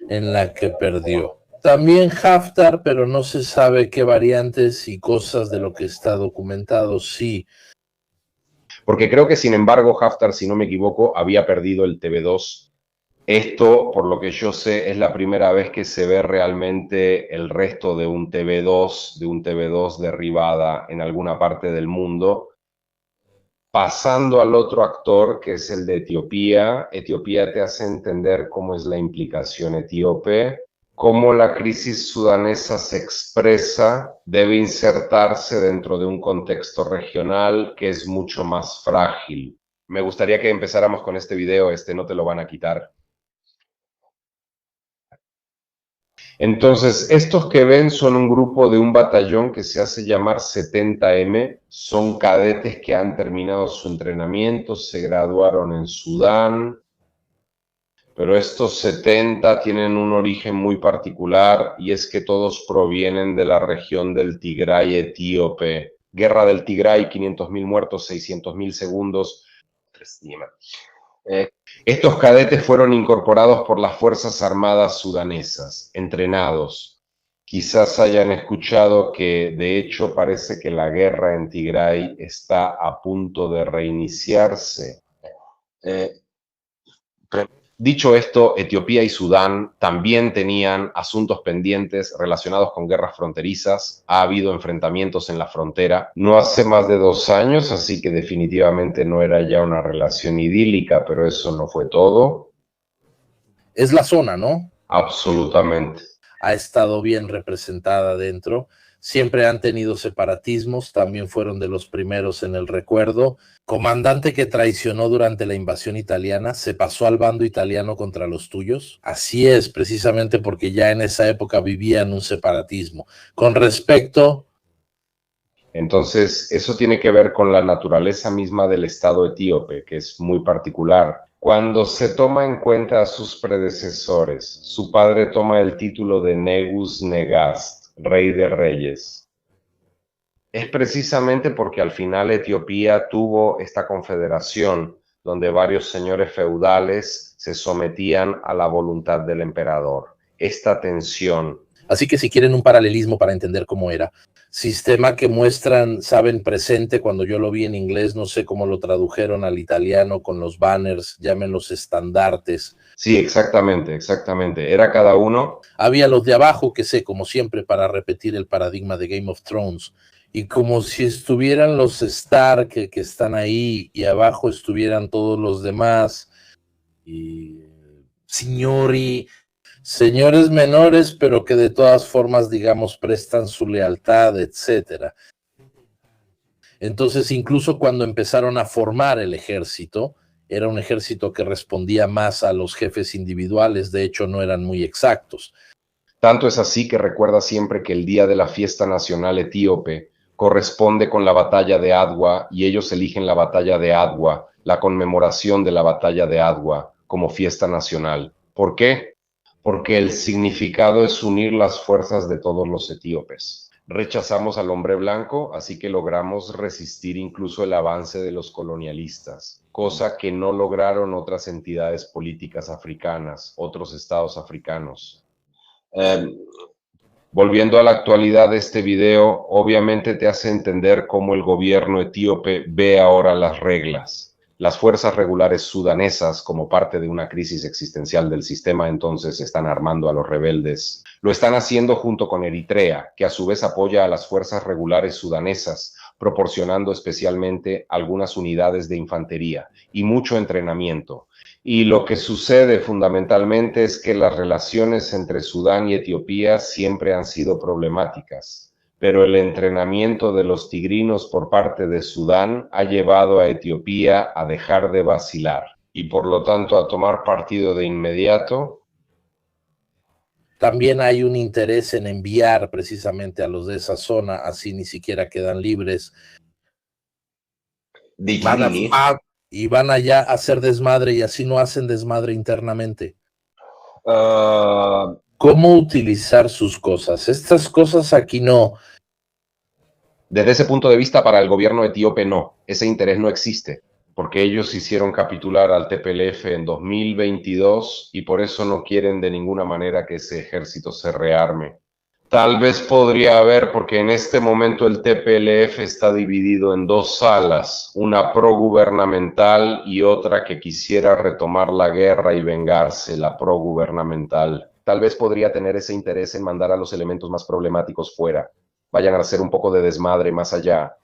A: en la que perdió. También Haftar, pero no se sabe qué variantes y cosas de lo que está documentado, sí.
C: Porque creo que, sin embargo, Haftar, si no me equivoco, había perdido el TB2. Esto, por lo que yo sé, es la primera vez que se ve realmente el resto de un TB2 derribada en alguna parte del mundo. Pasando al otro actor, que es el de Etiopía. Etiopía te hace entender cómo es la implicación etíope, cómo la crisis sudanesa se expresa, debe insertarse dentro de un contexto regional que es mucho más frágil. Me gustaría que empezáramos con este video, no te lo van a quitar. Entonces, estos que ven son un grupo de un batallón que se hace llamar 70M, son cadetes que han terminado su entrenamiento, se graduaron en Sudán, pero estos 70 tienen un origen muy particular y es que todos provienen de la región del Tigray etíope. Guerra del Tigray, 500.000 muertos, 600.000 segundos. Estos cadetes fueron incorporados por las Fuerzas Armadas sudanesas, entrenados. Quizás hayan escuchado que de hecho parece que la guerra en Tigray está a punto de reiniciarse. Dicho esto, Etiopía y Sudán también tenían asuntos pendientes relacionados con guerras fronterizas. Ha habido enfrentamientos en la frontera. No hace más de 2 años, así que definitivamente no era ya una relación idílica, pero eso no fue todo.
A: Es la zona, ¿no?
C: Absolutamente.
A: Ha estado bien representada dentro. Siempre han tenido separatismos, también fueron de los primeros en el recuerdo. Comandante que traicionó durante la invasión italiana, se pasó al bando italiano contra los tuyos. Así es, precisamente porque ya en esa época vivían un separatismo. Con respecto...
C: Entonces, eso tiene que ver con la naturaleza misma del Estado etíope, que es muy particular. Cuando se toma en cuenta a sus predecesores, su padre toma el título de Negus Negast, rey de reyes. Es precisamente porque al final Etiopía tuvo esta confederación donde varios señores feudales se sometían a la voluntad del emperador. Esta tensión.
A: Así que si quieren un paralelismo para entender cómo era, sistema que muestran, saben, presente, cuando yo lo vi en inglés, no sé cómo lo tradujeron al italiano con los banners, llámenlos estandartes.
C: Sí, exactamente, exactamente. Era cada uno.
A: Había los de abajo, que sé, como siempre, para repetir el paradigma de Game of Thrones, y como si estuvieran los Stark que están ahí, y abajo estuvieran todos los demás, y señores menores, pero que de todas formas, digamos, prestan su lealtad, etcétera. Entonces, incluso cuando empezaron a formar el ejército, era un ejército que respondía más a los jefes individuales, de hecho no eran muy exactos.
C: Tanto es así que recuerda siempre que el día de la fiesta nacional etíope corresponde con la batalla de Adwa y ellos eligen la batalla de Adwa, la conmemoración de la batalla de Adwa, como fiesta nacional. ¿Por qué? Porque el significado es unir las fuerzas de todos los etíopes. Rechazamos al hombre blanco, así que logramos resistir incluso el avance de los colonialistas, cosa que no lograron otras entidades políticas africanas, otros estados africanos. Volviendo a la actualidad de este video, obviamente te hace entender cómo el gobierno etíope ve ahora las reglas. Las fuerzas regulares sudanesas, como parte de una crisis existencial del sistema, entonces están armando a los rebeldes. Lo están haciendo junto con Eritrea, que a su vez apoya a las fuerzas regulares sudanesas, proporcionando especialmente algunas unidades de infantería y mucho entrenamiento. Y lo que sucede fundamentalmente es que las relaciones entre Sudán y Etiopía siempre han sido problemáticas, pero el entrenamiento de los tigrinos por parte de Sudán ha llevado a Etiopía a dejar de vacilar y por lo tanto a tomar partido de inmediato.
A: También hay un interés en enviar precisamente a los de esa zona, así ni siquiera quedan libres. Y van allá a hacer desmadre y así no hacen desmadre internamente. ¿Cómo utilizar sus cosas? Estas cosas aquí no.
C: Desde ese punto de vista, para el gobierno etíope no. Ese interés no existe, porque ellos hicieron capitular al TPLF en 2022 y por eso no quieren de ninguna manera que ese ejército se rearme. Tal vez podría haber, porque en este momento el TPLF está dividido en dos alas, una progubernamental y otra que quisiera retomar la guerra y vengarse, la progubernamental. Tal vez podría tener ese interés en mandar a los elementos más problemáticos fuera, vayan a hacer un poco de desmadre más allá.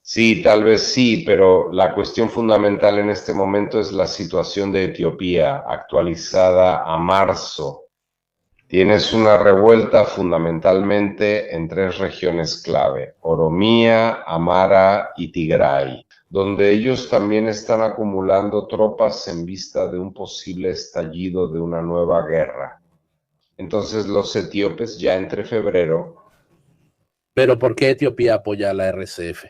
C: Sí, tal vez sí, pero la cuestión fundamental en este momento es la situación de Etiopía, actualizada a marzo. Tienes una revuelta fundamentalmente en tres regiones clave, Oromía, Amara y Tigray, donde ellos también están acumulando tropas en vista de un posible estallido de una nueva guerra. Entonces los etíopes ya entre febrero...
A: ¿Pero por qué Etiopía apoya a la RSF?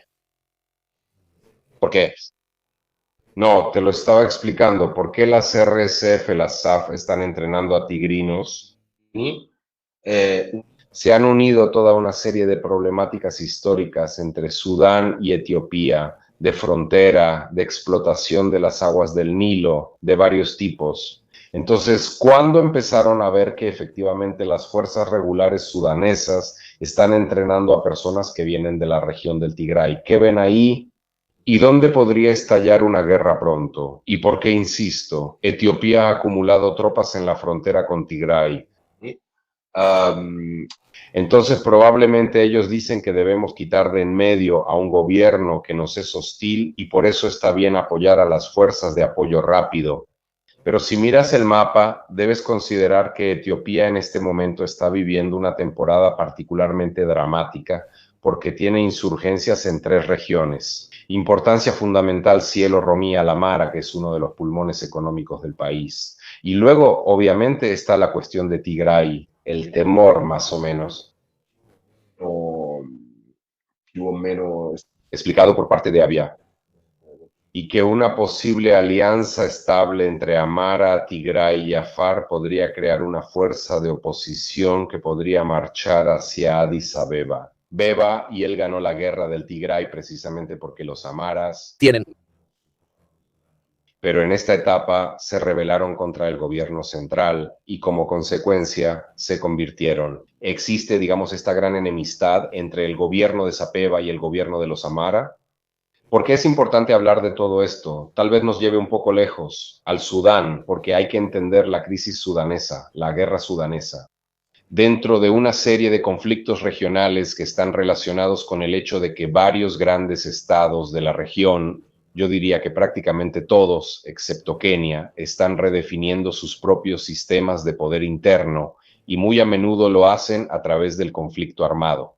C: ¿Por qué? No, te lo estaba explicando. ¿Por qué las RSF, las SAF, están entrenando a tigrinos? Se han unido toda una serie de problemáticas históricas entre Sudán y Etiopía, de frontera, de explotación de las aguas del Nilo, de varios tipos. Entonces, ¿cuándo empezaron a ver que efectivamente las fuerzas regulares sudanesas están entrenando a personas que vienen de la región del Tigray? ¿Qué ven ahí? ¿Y dónde podría estallar una guerra pronto? ¿Y por qué insisto? Etiopía ha acumulado tropas en la frontera con Tigray. Entonces probablemente ellos dicen que debemos quitar de en medio a un gobierno que nos es hostil y por eso está bien apoyar a las fuerzas de apoyo rápido. Pero si miras el mapa, debes considerar que Etiopía en este momento está viviendo una temporada particularmente dramática porque tiene insurgencias en tres regiones. Importancia fundamental, Cielo, Oromía, la Amara, que es uno de los pulmones económicos del país. Y luego, obviamente, está la cuestión de Tigray, el temor más o menos, o menos explicado por parte de Abiy, y que una posible alianza estable entre Amara, Tigray y Afar podría crear una fuerza de oposición que podría marchar hacia Addis Abeba. Beba, y él ganó la guerra del Tigray precisamente porque los amaras
A: tienen.
C: Pero en esta etapa se rebelaron contra el gobierno central y como consecuencia se convirtieron. Existe, digamos, esta gran enemistad entre el gobierno de Sapeba y el gobierno de los Amara. ¿Por qué es importante hablar de todo esto? Tal vez nos lleve un poco lejos, al Sudán, porque hay que entender la crisis sudanesa, la guerra sudanesa. Dentro de una serie de conflictos regionales que están relacionados con el hecho de que varios grandes estados de la región, yo diría que prácticamente todos, excepto Kenia, están redefiniendo sus propios sistemas de poder interno y muy a menudo lo hacen a través del conflicto armado.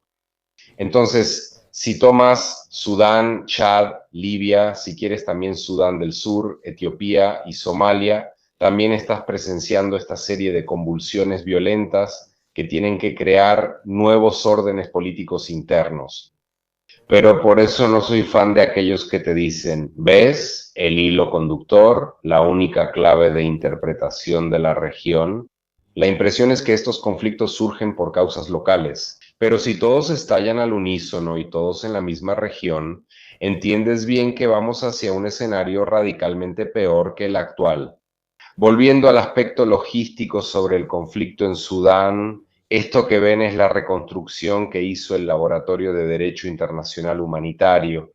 C: Entonces, si tomas Sudán, Chad, Libia, si quieres también Sudán del Sur, Etiopía y Somalia, también estás presenciando esta serie de convulsiones violentas que tienen que crear nuevos órdenes políticos internos. Pero por eso no soy fan de aquellos que te dicen, ¿ves? El hilo conductor, la única clave de interpretación de la región. La impresión es que estos conflictos surgen por causas locales, pero si todos estallan al unísono y todos en la misma región, entiendes bien que vamos hacia un escenario radicalmente peor que el actual. Volviendo al aspecto logístico sobre el conflicto en Sudán Esto que ven es la reconstrucción que hizo el Laboratorio de Derecho Internacional Humanitario.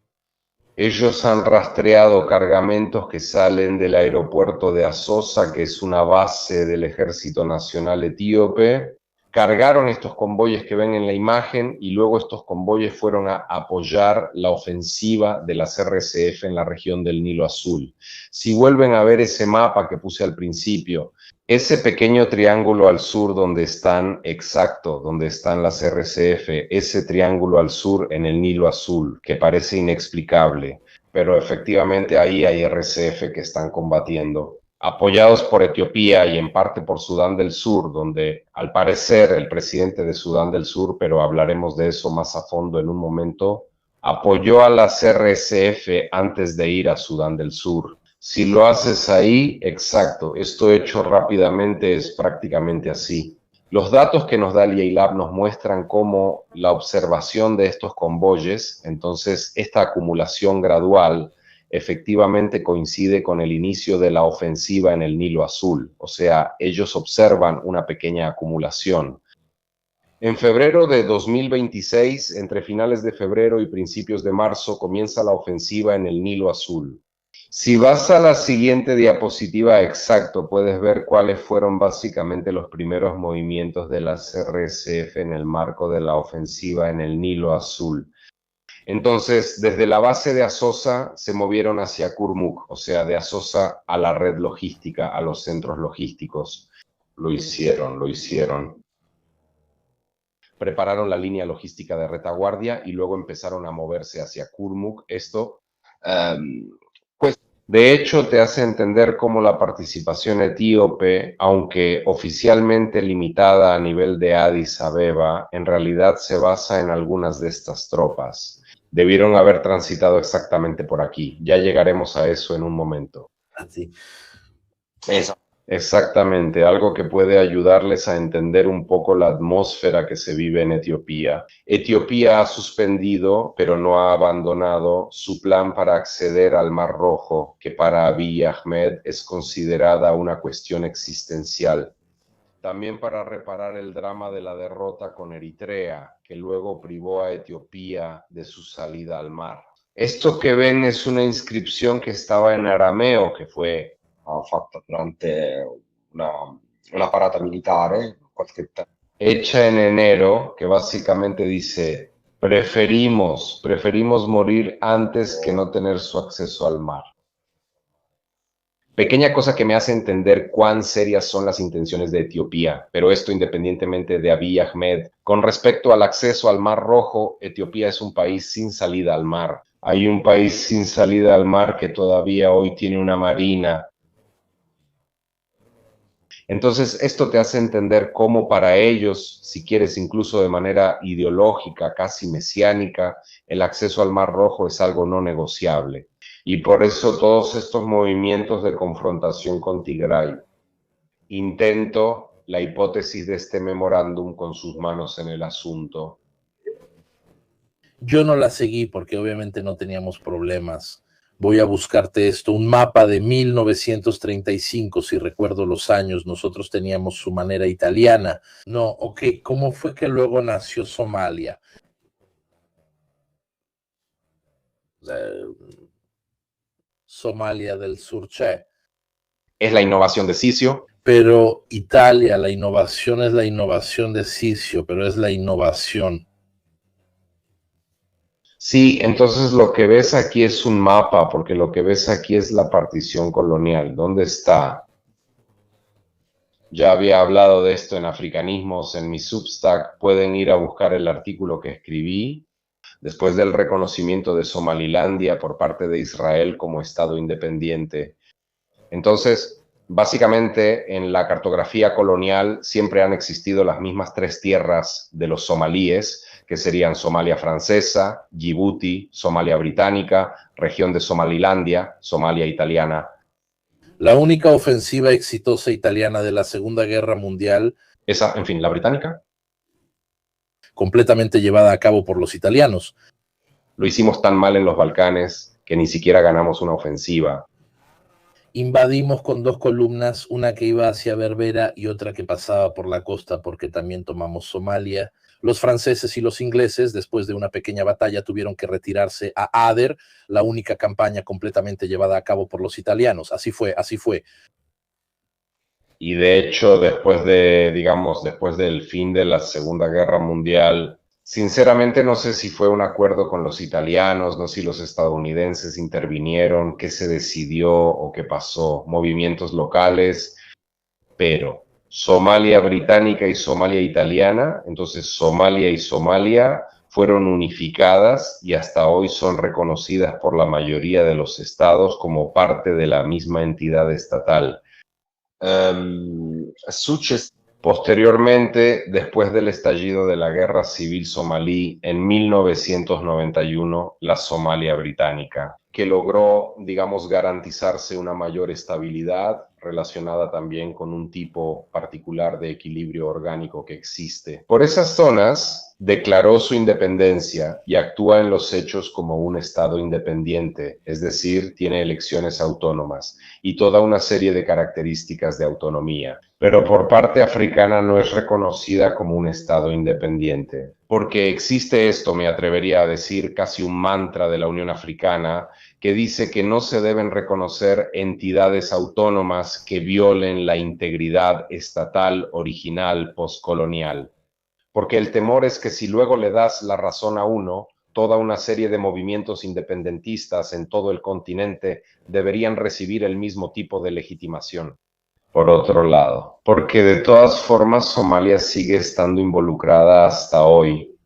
C: Ellos han rastreado cargamentos que salen del aeropuerto de Asosa, que es una base del Ejército Nacional Etíope. Cargaron estos convoyes que ven en la imagen y luego estos convoyes fueron a apoyar la ofensiva de las RSF en la región del Nilo Azul. Si vuelven a ver ese mapa que puse al principio, ese pequeño triángulo al sur donde están, exacto, donde están las RSF, ese triángulo al sur en el Nilo Azul, que parece inexplicable, pero efectivamente ahí hay RSF que están combatiendo, apoyados por Etiopía y en parte por Sudán del Sur, donde al parecer el presidente de Sudán del Sur, pero hablaremos de eso más a fondo en un momento, apoyó a las RSF antes de ir a Sudán del Sur. Si lo haces ahí, exacto, esto hecho rápidamente es prácticamente así. Los datos que nos da el IAILAB nos muestran cómo la observación de estos convoyes, entonces esta acumulación gradual, efectivamente coincide con el inicio de la ofensiva en el Nilo Azul. O sea, ellos observan una pequeña acumulación. En febrero de 2026, entre finales de febrero y principios de marzo, comienza la ofensiva en el Nilo Azul. Si vas a la siguiente diapositiva, exacto, puedes ver cuáles fueron básicamente los primeros movimientos de las RSF en el marco de la ofensiva en el Nilo Azul. Entonces, desde la base de Asosa se movieron hacia Kurmuk, o sea, de Asosa a la red logística, a los centros logísticos. Lo hicieron. Prepararon la línea logística de retaguardia y luego empezaron a moverse hacia Kurmuk. Esto, pues, de hecho, te hace entender cómo la participación etíope, aunque oficialmente limitada a nivel de Addis Abeba, en realidad se basa en algunas de estas tropas. Debieron haber transitado exactamente por aquí. Ya llegaremos a eso en un momento.
A: Así.
C: Eso. Exactamente, algo que puede ayudarles a entender un poco la atmósfera que se vive en Etiopía. Etiopía ha suspendido, pero no ha abandonado, su plan para acceder al Mar Rojo, que para Abiy Ahmed es considerada una cuestión existencial. También para reparar el drama de la derrota con Eritrea, que luego privó a Etiopía de su salida al mar. Esto que ven es una inscripción que estaba en arameo, que fue fatta durante una parata militare, hecha en enero, que básicamente dice: preferimos morir antes que no tener su acceso al mar. Pequeña cosa que me hace entender cuán serias son las intenciones de Etiopía, pero esto independientemente de Abiy Ahmed. Con respecto al acceso al Mar Rojo, Etiopía es un país sin salida al mar. Hay un país sin salida al mar que todavía hoy tiene una marina. Entonces, esto te hace entender cómo para ellos, si quieres incluso de manera ideológica, casi mesiánica, el acceso al Mar Rojo es algo no negociable. Y por eso todos estos movimientos de confrontación con Tigray. Intento la hipótesis de este memorándum con sus manos en el asunto.
A: Yo no la seguí porque obviamente no teníamos problemas. Voy a buscarte esto, un mapa de 1935, si recuerdo los años, nosotros teníamos su manera italiana. No, ok, ¿cómo fue que luego nació Somalia? Somalia del Sur, che.
C: Es la innovación de Sisio.
A: Pero Italia, la innovación es la innovación de Sisio, pero es la innovación.
C: Sí, entonces lo que ves aquí es un mapa, porque lo que ves aquí es la partición colonial. ¿Dónde está? Ya había hablado de esto en Africanismos en mi Substack. Pueden ir a buscar el artículo que escribí después del reconocimiento de Somalilandia por parte de Israel como Estado independiente. Entonces, básicamente en la cartografía colonial siempre han existido las mismas tres tierras de los somalíes, que serían Somalia francesa, Djibouti, Somalia británica, región de Somalilandia, Somalia italiana.
A: La única ofensiva exitosa italiana de la Segunda Guerra Mundial.
C: Esa, en fin, la británica.
A: Completamente llevada a cabo por los italianos.
C: Lo hicimos tan mal en los Balcanes que ni siquiera ganamos una ofensiva.
A: invadimos con 2 columnas, una que iba hacia Berbera y otra que pasaba por la costa, porque también tomamos Somalia. Los franceses y los ingleses, después de una pequeña batalla, tuvieron que retirarse a Ader, la única campaña completamente llevada a cabo por los italianos. Así fue, así fue.
B: Y de hecho, después del fin de la Segunda Guerra Mundial, sinceramente no sé si fue un acuerdo con los italianos, no sé si los estadounidenses intervinieron, qué se decidió o qué pasó, movimientos locales, pero Somalia británica y Somalia italiana, entonces Somalia y Somalia fueron unificadas y hasta hoy son reconocidas por la mayoría de los estados como parte de la misma entidad estatal. Posteriormente, después del estallido de la Guerra Civil Somalí en 1991, la Somalia británica, que logró, digamos, garantizarse una mayor estabilidad relacionada también con un tipo particular de equilibrio orgánico que existe. Por esas zonas, declaró su independencia y actúa en los hechos como un Estado independiente, es decir, tiene elecciones autónomas y toda una serie de características de autonomía. Pero por parte africana no es reconocida como un Estado independiente, porque existe esto, me atrevería a decir, casi un mantra de la Unión Africana, que dice que no se deben reconocer entidades autónomas que violen la integridad estatal original postcolonial. Porque el temor es que si luego le das la razón a uno, toda una serie de movimientos independentistas en todo el continente deberían recibir el mismo tipo de legitimación. Por otro lado, porque de todas formas Somalia sigue estando involucrada hasta hoy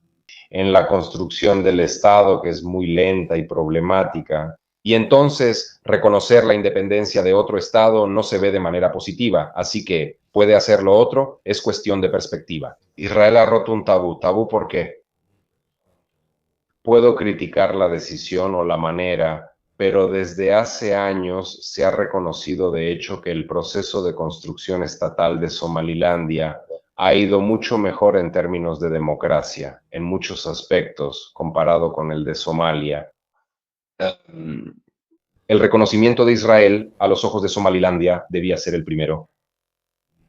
B: en la construcción del Estado, que es muy lenta y problemática, y entonces reconocer la independencia de otro Estado no se ve de manera positiva, así que puede hacerlo otro, es cuestión de perspectiva. Israel ha roto un tabú. ¿Tabú por qué? Puedo criticar la decisión o la manera, pero desde hace años se ha reconocido de hecho que el proceso de construcción estatal de Somalilandia ha ido mucho mejor en términos de democracia, en muchos aspectos, comparado con el de Somalia. El reconocimiento de Israel a los ojos de Somalilandia debía ser el primero.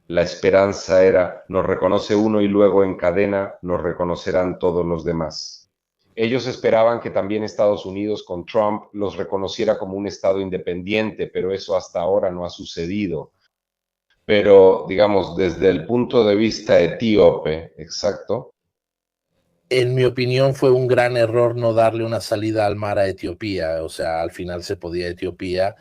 B: La esperanza era, nos reconoce uno y luego en cadena nos reconocerán todos los demás. Ellos esperaban que también Estados Unidos con Trump los reconociera como un Estado independiente, pero eso hasta ahora no ha sucedido. Pero, digamos, desde el punto de vista etíope, exacto.
A: En mi opinión fue un gran error no darle una salida al mar a Etiopía, o sea, al final se podía Etiopía.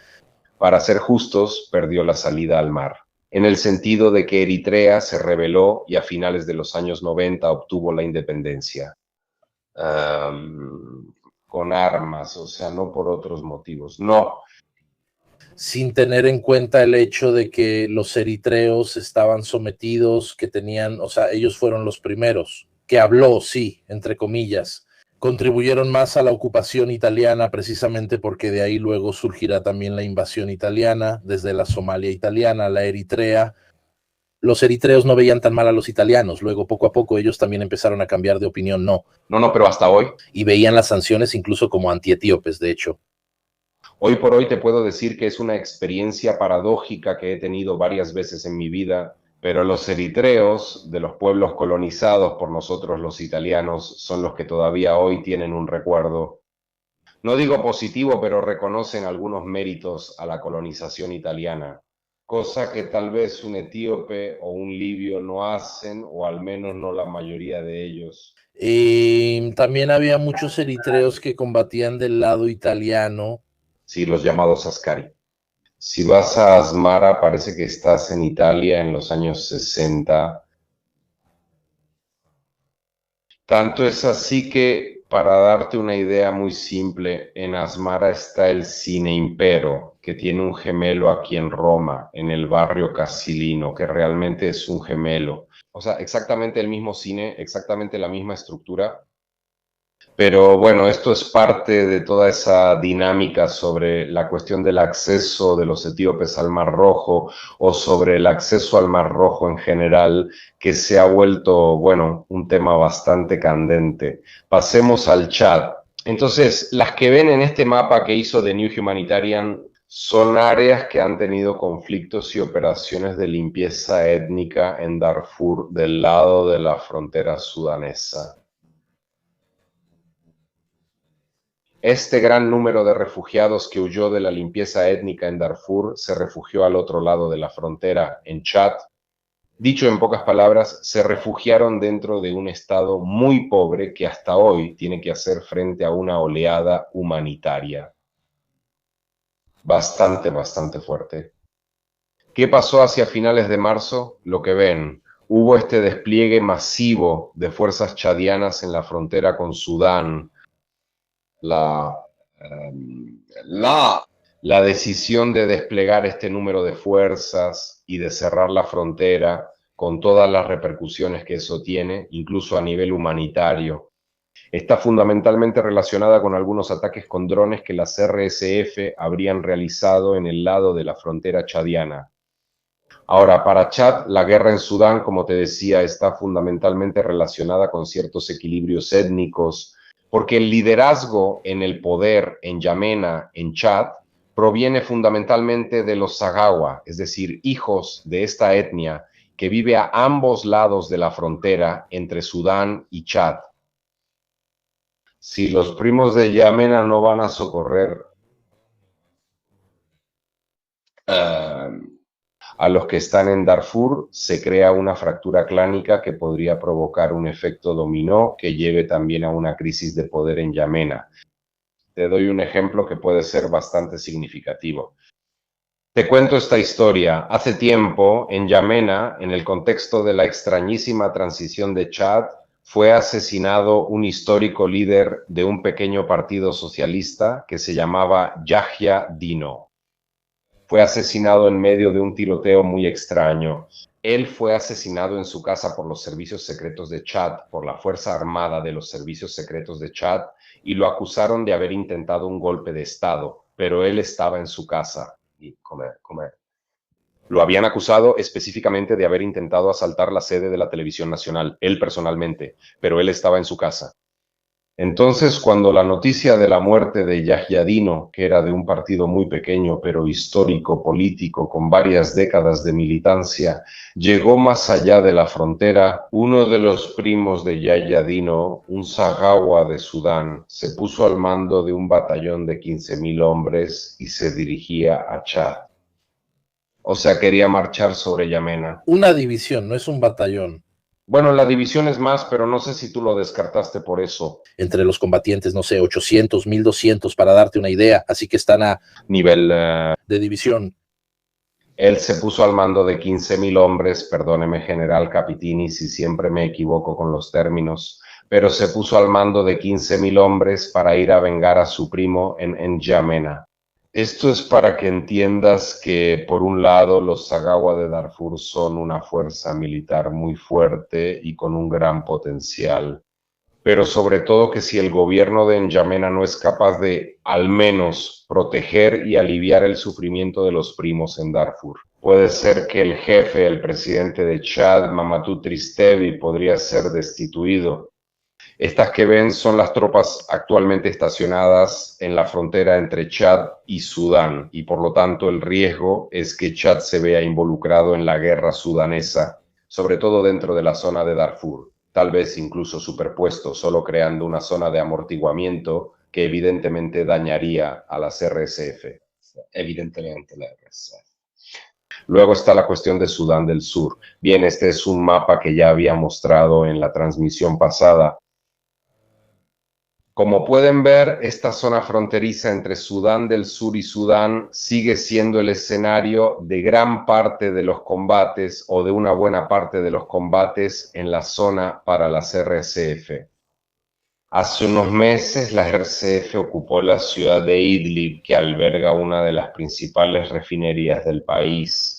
B: Para ser justos, perdió la salida al mar, en el sentido de que Eritrea se rebeló y a finales de los años 90 obtuvo la independencia. Con armas, o sea, no por otros motivos, no.
A: Sin tener en cuenta el hecho de que los eritreos estaban sometidos, que tenían, o sea, ellos fueron los primeros, que habló, sí, entre comillas, contribuyeron más a la ocupación italiana precisamente porque de ahí luego surgirá también la invasión italiana, desde la Somalia italiana, la Eritrea. Los eritreos no veían tan mal a los italianos, luego poco a poco ellos también empezaron a cambiar de opinión,
B: No, pero hasta hoy.
A: Y veían las sanciones incluso como antietíopes, de hecho.
B: Hoy por hoy te puedo decir que es una experiencia paradójica que he tenido varias veces en mi vida, pero los eritreos de los pueblos colonizados por nosotros los italianos son los que todavía hoy tienen un recuerdo, no digo positivo, pero reconocen algunos méritos a la colonización italiana, cosa que tal vez un etíope o un libio no hacen, o al menos no la mayoría de ellos.
A: También había muchos eritreos que combatían del lado italiano.
B: Sí, los llamados Ascari. Si vas a Asmara, parece que estás en Italia en los años 60. Tanto es así que, para darte una idea muy simple, en Asmara está el Cine Impero, que tiene un gemelo aquí en Roma, en el barrio Casilino, que realmente es un gemelo. O sea, exactamente el mismo cine, exactamente la misma estructura. Pero bueno, esto es parte de toda esa dinámica sobre la cuestión del acceso de los etíopes al Mar Rojo o sobre el acceso al Mar Rojo en general, que se ha vuelto, bueno, un tema bastante candente. Pasemos al Chad. Entonces, las que ven en este mapa que hizo The New Humanitarian
C: Son áreas que han tenido conflictos y operaciones de limpieza étnica en Darfur del lado de la frontera sudanesa. Este gran número de refugiados que huyó de la limpieza étnica en Darfur se refugió al otro lado de la frontera, en Chad. Dicho en pocas palabras, se refugiaron dentro de un estado muy pobre que hasta hoy tiene que hacer frente a una oleada humanitaria. Bastante fuerte. ¿Qué pasó hacia finales de marzo? Lo que ven, hubo este despliegue masivo de fuerzas chadianas en la frontera con Sudán. La decisión de desplegar este número de fuerzas y de cerrar la frontera con todas las repercusiones que eso tiene, incluso a nivel humanitario, está fundamentalmente relacionada con algunos ataques con drones que las RSF habrían realizado en el lado de la frontera chadiana. Ahora, para Chad, la guerra en Sudán, como te decía, está fundamentalmente relacionada con ciertos equilibrios étnicos, porque el liderazgo en el poder en Yamena, en Chad, proviene fundamentalmente de los Sagawa, es decir, hijos de esta etnia que vive a ambos lados de la frontera entre Sudán y Chad. Si los primos de Yamena no van a socorrer a los que están en Darfur, se crea una fractura clánica que podría provocar un efecto dominó que lleve también a una crisis de poder en Yamena. Te doy un ejemplo que puede ser bastante significativo. Te cuento esta historia. Hace tiempo, en Yamena, en el contexto de la extrañísima transición de Chad, fue asesinado un histórico líder de un pequeño partido socialista que se llamaba Yahya Dino. Fue asesinado en medio de un tiroteo muy extraño. Él fue asesinado en su casa por los servicios secretos de Chad, por la Fuerza Armada de los Servicios Secretos de Chad, y lo acusaron de haber intentado un golpe de Estado, pero él estaba en su casa. Y lo habían acusado específicamente de haber intentado asaltar la sede de la televisión nacional, él personalmente, pero él estaba en su casa. Entonces, cuando la noticia de la muerte de Yahya Dino, que era de un partido muy pequeño pero histórico, político, con varias décadas de militancia, llegó más allá de la frontera, uno de los primos de Yahya Dino, un Sagawa de Sudán, se puso al mando de un batallón de 15.000 hombres y se dirigía a Chad. O sea, quería marchar sobre Yamena.
A: Una división, no es un batallón.
C: Bueno, la división es más, pero no sé si tú lo descartaste por eso.
A: Entre los combatientes, no sé, 800, 1200, para darte una idea. Así que están a
C: nivel
A: de división.
C: Él se puso al mando de 15.000 hombres, perdóneme general Capitini si siempre me equivoco con los términos, pero se puso al mando de 15.000 hombres para ir a vengar a su primo en Yamena. Esto es para que entiendas que, por un lado, los Sagawa de Darfur son una fuerza militar muy fuerte y con un gran potencial, pero sobre todo que si el gobierno de N'Djamena no es capaz de, al menos, proteger y aliviar el sufrimiento de los primos en Darfur, puede ser que el jefe, el presidente de Chad, Mamadou Tristevi, podría ser destituido. Estas que ven son las tropas actualmente estacionadas en la frontera entre Chad y Sudán, y por lo tanto el riesgo es que Chad se vea involucrado en la guerra sudanesa, sobre todo dentro de la zona de Darfur, tal vez incluso superpuesto, solo creando una zona de amortiguamiento que evidentemente dañaría a las RSF. Evidentemente la RSF. Luego está la cuestión de Sudán del Sur. Bien, este es un mapa que ya había mostrado en la transmisión pasada. Como pueden ver, esta zona fronteriza entre Sudán del Sur y Sudán sigue siendo el escenario de gran parte de los combates o de una buena parte de los combates en la zona para las RSF. Hace unos meses la RSF ocupó la ciudad de Idlib, que alberga una de las principales refinerías del país.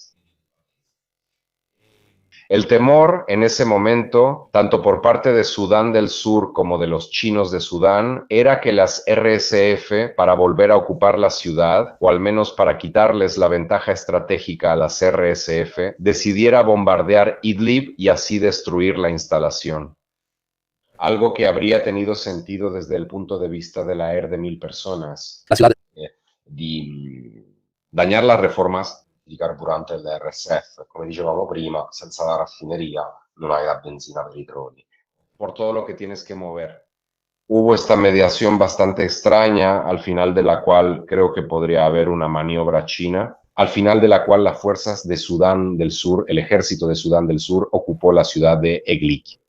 C: El temor en ese momento, tanto por parte de Sudán del Sur como de los chinos de Sudán, era que las RSF, para volver a ocupar la ciudad, o al menos para quitarles la ventaja estratégica a las RSF, decidiera bombardear Idlib y así destruir la instalación. Algo que habría tenido sentido desde el punto de vista de la ER de 1000 personas.
A: La ciudad
B: dañar las reformas
C: carburante dell'RSF. Come dicevamo prima, senza la raffineria non hai la benzina per i droni.
B: por todo lo que tienes que mover. Hubo esta mediación bastante extraña, al final de la cual creo que podría haber una maniobra china, al final de la cual las fuerzas de Sudán del Sur, el ejército de Sudán del Sur, ocupó la ciudad de Eglik.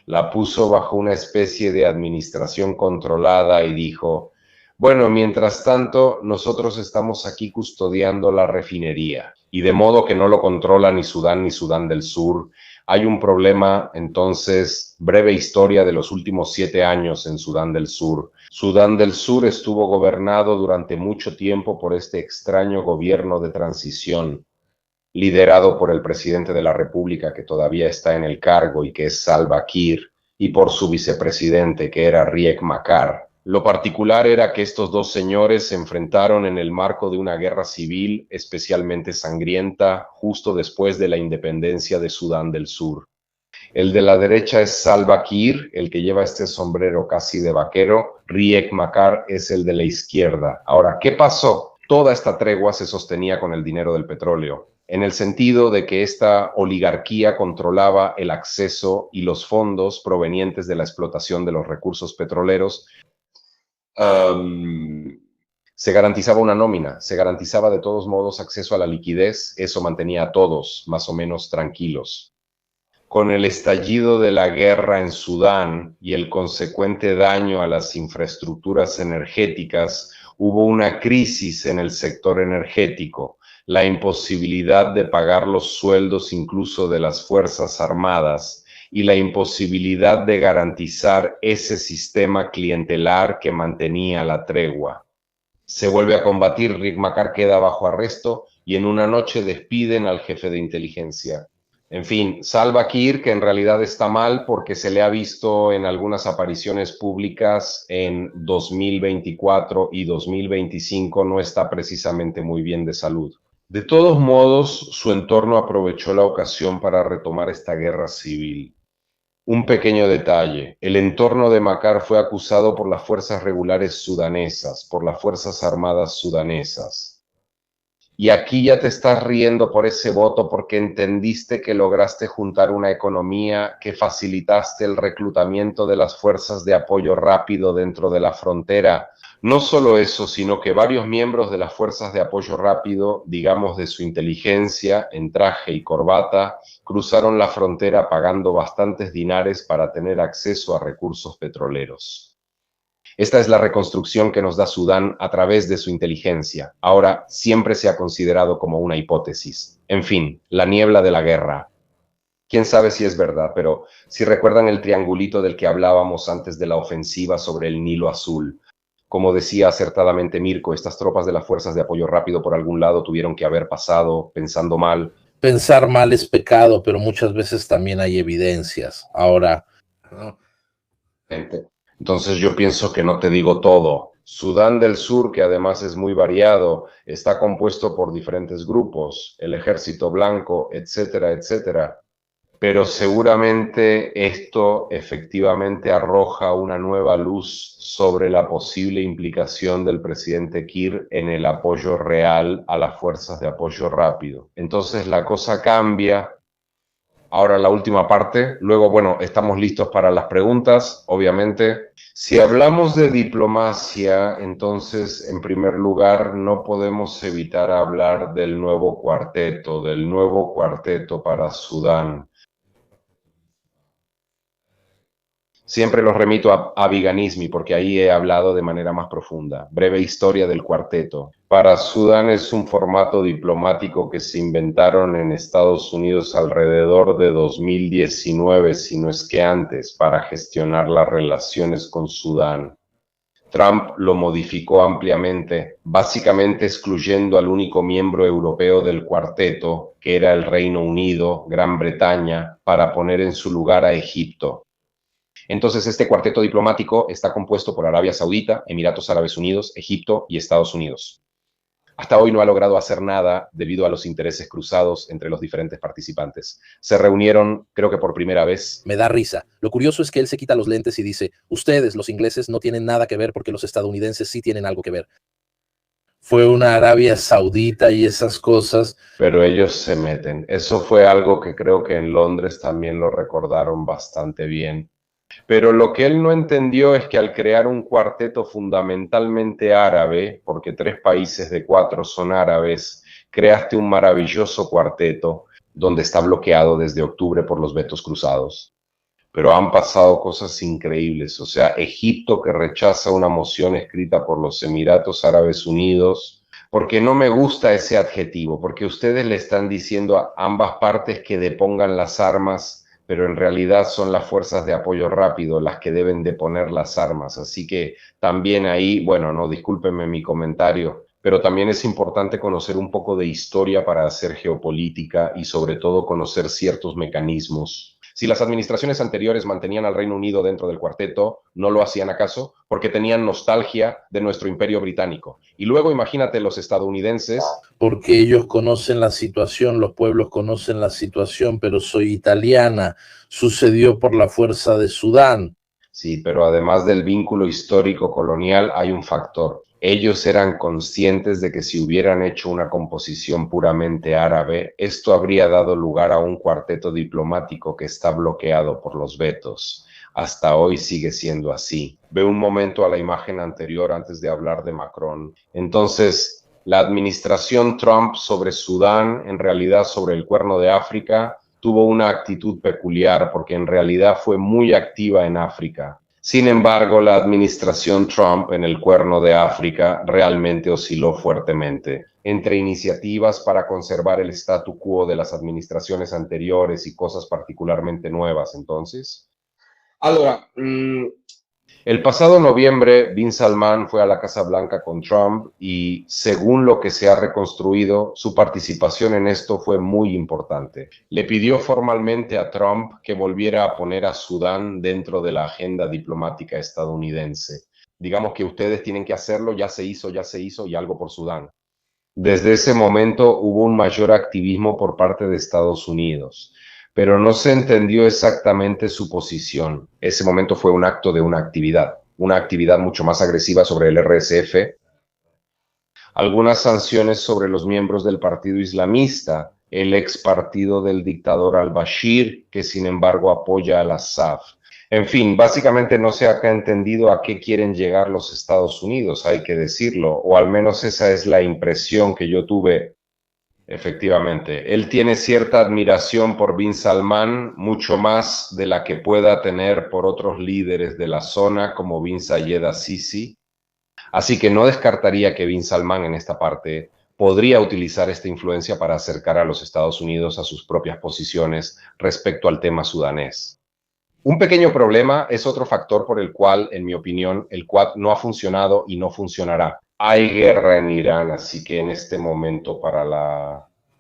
B: La puso bajo una especie de administración controlada y dijo, bueno, mientras tanto, nosotros estamos aquí custodiando la refinería, y de modo que no lo controla ni Sudán del Sur. Hay un problema, entonces, breve historia de los últimos 7 años en Sudán del Sur. Sudán del Sur estuvo gobernado durante mucho tiempo por este extraño gobierno de transición, liderado por el presidente de la República que todavía está en el cargo y que es Salva Kiir, y por su vicepresidente que era Riek Machar. Lo particular era que estos dos señores se enfrentaron en el marco de una guerra civil especialmente sangrienta justo después de la independencia de Sudán del Sur. El de la derecha es Salva Kiir, el que lleva este sombrero casi de vaquero. Riek Machar es el de la izquierda. Ahora, ¿qué pasó? Toda esta tregua se sostenía con el dinero del petróleo, en el sentido de que esta oligarquía controlaba el acceso y los fondos provenientes de la explotación de los recursos petroleros. Se garantizaba una nómina, se garantizaba de todos modos acceso a la liquidez, eso mantenía a todos más o menos tranquilos. Con el estallido de la guerra en Sudán y el consecuente daño a las infraestructuras energéticas, hubo una crisis en el sector energético, la imposibilidad de pagar los sueldos incluso de las Fuerzas Armadas, y la imposibilidad de garantizar ese sistema clientelar que mantenía la tregua. Se vuelve a combatir, Riek Machar queda bajo arresto y en una noche despiden al jefe de inteligencia. En fin, Salva Kiir, que en realidad está mal porque se le ha visto en algunas apariciones públicas en 2024 y 2025, no está precisamente muy bien de salud. De todos modos, su entorno aprovechó la ocasión para retomar esta guerra civil. Un pequeño detalle, el entorno de Machar fue acusado por las fuerzas regulares sudanesas, por las fuerzas armadas sudanesas. Y aquí ya te estás riendo por ese voto porque entendiste que lograste juntar una economía, que facilitaste el reclutamiento de las fuerzas de apoyo rápido dentro de la frontera. No solo eso, sino que varios miembros de las fuerzas de apoyo rápido, digamos de su inteligencia, en traje y corbata, cruzaron la frontera pagando bastantes dinares para tener acceso a recursos petroleros. Esta es la reconstrucción que nos da Sudán a través de su inteligencia. Ahora siempre se ha considerado como una hipótesis. En fin, la niebla de la guerra. Quién sabe si es verdad, pero si recuerdan el triangulito del que hablábamos antes de la ofensiva sobre el Nilo Azul, como decía acertadamente Mirko, estas tropas de las fuerzas de apoyo rápido por algún lado tuvieron que haber pasado pensando mal.
A: Pensar mal es pecado, pero muchas veces también hay evidencias. Ahora, ¿no?
B: Entonces yo pienso que no te digo todo. Sudán del Sur, que además es muy variado, está compuesto por diferentes grupos, el Ejército Blanco, etcétera, etcétera. Pero seguramente esto efectivamente arroja una nueva luz sobre la posible implicación del presidente Kiir en el apoyo real a las fuerzas de apoyo rápido. Entonces la cosa cambia. Ahora la última parte, luego, bueno, estamos listos para las preguntas, obviamente. Si hablamos de diplomacia, entonces, en primer lugar, no podemos evitar hablar del nuevo cuarteto para Sudán. Siempre los remito a Abiganismi porque ahí he hablado de manera más profunda. Breve historia del cuarteto. Para Sudán es un formato diplomático que se inventaron en Estados Unidos alrededor de 2019, si no es que antes, para gestionar las relaciones con Sudán. Trump lo modificó ampliamente, básicamente excluyendo al único miembro europeo del cuarteto, que era el Reino Unido, Gran Bretaña, para poner en su lugar a Egipto. Entonces, este cuarteto diplomático está compuesto por Arabia Saudita, Emiratos Árabes Unidos, Egipto y Estados Unidos. Hasta hoy no ha logrado hacer nada debido a los intereses cruzados entre los diferentes participantes. Se reunieron, creo que por primera vez.
A: Me da risa. Lo curioso es que él se quita los lentes y dice, ustedes, los ingleses, no tienen nada que ver porque los estadounidenses sí tienen algo que ver. fue una Arabia Saudita y esas cosas.
C: Pero ellos se meten. Eso fue algo que creo que en Londres también lo recordaron bastante bien. Pero lo que él no entendió es que al crear un cuarteto fundamentalmente árabe, porque 3 países de 4 son árabes, creaste un maravilloso cuarteto donde está bloqueado desde octubre por los vetos cruzados. Pero han pasado cosas increíbles. O sea, Egipto que rechaza una moción escrita por los Emiratos Árabes Unidos, porque no me gusta ese adjetivo, porque ustedes le están diciendo a ambas partes que depongan las armas, pero en realidad son las fuerzas de apoyo rápido las que deben deponer las armas. Así que también ahí, bueno, no, discúlpenme mi comentario, pero también es importante conocer un poco de historia para hacer geopolítica y sobre todo conocer ciertos mecanismos. Si las administraciones anteriores mantenían al Reino Unido dentro del cuarteto, ¿no lo hacían acaso? Porque tenían nostalgia de nuestro imperio británico. Y luego imagínate los estadounidenses.
A: Porque ellos conocen la situación, los pueblos conocen la situación, pero soy italiana, sucedió por la fuerza de Sudán.
C: Sí, pero además del vínculo histórico colonial hay un factor. Ellos eran conscientes de que si hubieran hecho una composición puramente árabe, esto habría dado lugar a un cuarteto diplomático que está bloqueado por los vetos. Hasta hoy sigue siendo así. Ve un momento a la imagen anterior antes de hablar de Macron. Entonces, la administración Trump sobre Sudán, en realidad sobre el Cuerno de África, tuvo una actitud peculiar porque en realidad fue muy activa en África. Sin embargo, la administración Trump en el Cuerno de África realmente osciló fuertemente. Entre iniciativas para conservar el statu quo de las administraciones anteriores y cosas particularmente nuevas, entonces. Allora, el pasado noviembre, Bin Salman fue a la Casa Blanca con Trump y, según lo que se ha reconstruido, su participación en esto fue muy importante. Le pidió formalmente a Trump que volviera a poner a Sudán dentro de la agenda diplomática estadounidense. Digamos que ustedes tienen que hacerlo, ya se hizo y algo por Sudán. Desde ese momento hubo un mayor activismo por parte de Estados Unidos, pero no se entendió exactamente su posición. Ese momento fue un acto de una actividad mucho más agresiva sobre el RSF, algunas sanciones sobre los miembros del partido islamista, el ex partido del dictador al-Bashir, que sin embargo apoya al Assad. En fin, básicamente no se ha entendido a qué quieren llegar los Estados Unidos, hay que decirlo, o al menos esa es la impresión que yo tuve. Efectivamente, él tiene cierta admiración por Bin Salman, mucho más de la que pueda tener por otros líderes de la zona como Bin Zayed al-Sisi. Así que no descartaría que Bin Salman en esta parte podría utilizar esta influencia para acercar a los Estados Unidos a sus propias posiciones respecto al tema sudanés. Un pequeño problema es otro factor por el cual, en mi opinión, el Quad no ha funcionado y no funcionará. Hay guerra en Irán, así que en este momento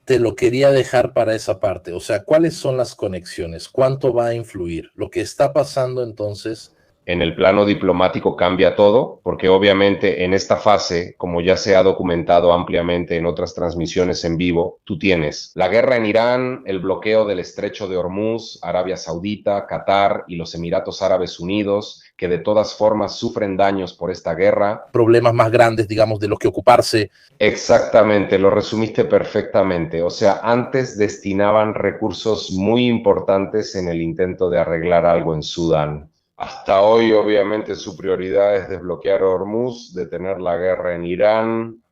A: Te lo quería dejar para esa parte. O sea, ¿cuáles son las conexiones? ¿Cuánto va a influir? Lo que está pasando entonces.
C: En el plano diplomático cambia todo, porque obviamente en esta fase, como ya se ha documentado ampliamente en otras transmisiones en vivo, tú tienes la guerra en Irán, el bloqueo del estrecho de Hormuz, Arabia Saudita, Qatar y los Emiratos Árabes Unidos, que de todas formas sufren daños por esta guerra.
A: Problemas más grandes, digamos, de los que ocuparse.
C: Exactamente, lo resumiste perfectamente. O sea, antes destinaban recursos muy importantes en el intento de arreglar algo en Sudán. Hasta hoy, obviamente, su prioridad es desbloquear Hormuz, detener la guerra en Irán.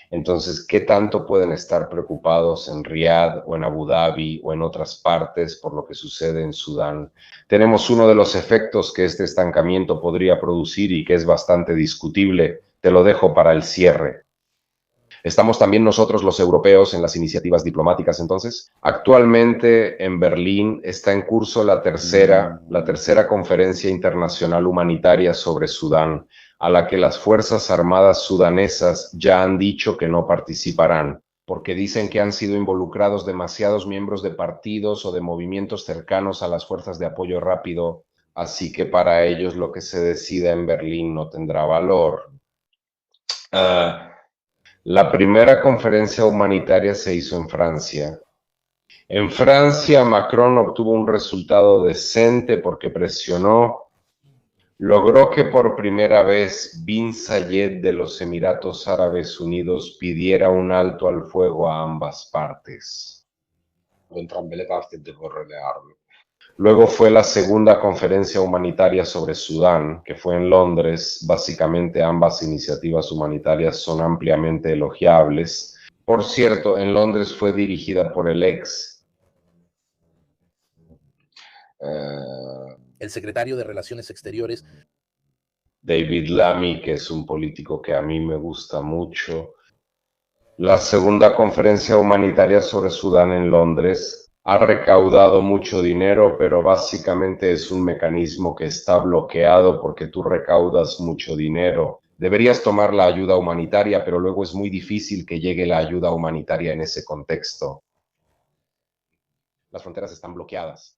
C: Entonces, ¿qué tanto pueden estar preocupados en Riad o en Abu Dhabi o en otras partes por lo que sucede en Sudán? Tenemos uno de los efectos que este estancamiento podría producir y que es bastante discutible. Te lo dejo para el cierre. ¿Estamos también nosotros los europeos en las iniciativas diplomáticas entonces? Actualmente en Berlín está en curso la tercera conferencia internacional humanitaria sobre Sudán, a la que las Fuerzas Armadas sudanesas ya han dicho que no participarán, porque dicen que han sido involucrados demasiados miembros de partidos o de movimientos cercanos a las fuerzas de apoyo rápido, así que para ellos lo que se decida en Berlín no tendrá valor. La primera conferencia humanitaria se hizo en Francia. En Francia, Macron obtuvo un resultado decente porque presionó logró que por primera vez Bin Zayed de los Emiratos Árabes Unidos pidiera un alto al fuego a ambas partes. Luego fue la segunda conferencia humanitaria sobre Sudán, que fue en Londres. Básicamente ambas iniciativas humanitarias son ampliamente elogiables. Por cierto, en Londres fue dirigida por el
A: el secretario de Relaciones Exteriores,
C: David Lammy, que es un político que a mí me gusta mucho. La segunda conferencia humanitaria sobre Sudán en Londres ha recaudado mucho dinero, pero básicamente es un mecanismo que está bloqueado porque tú recaudas mucho dinero. Deberías tomar la ayuda humanitaria, pero luego es muy difícil que llegue la ayuda humanitaria en ese contexto. Las fronteras están bloqueadas.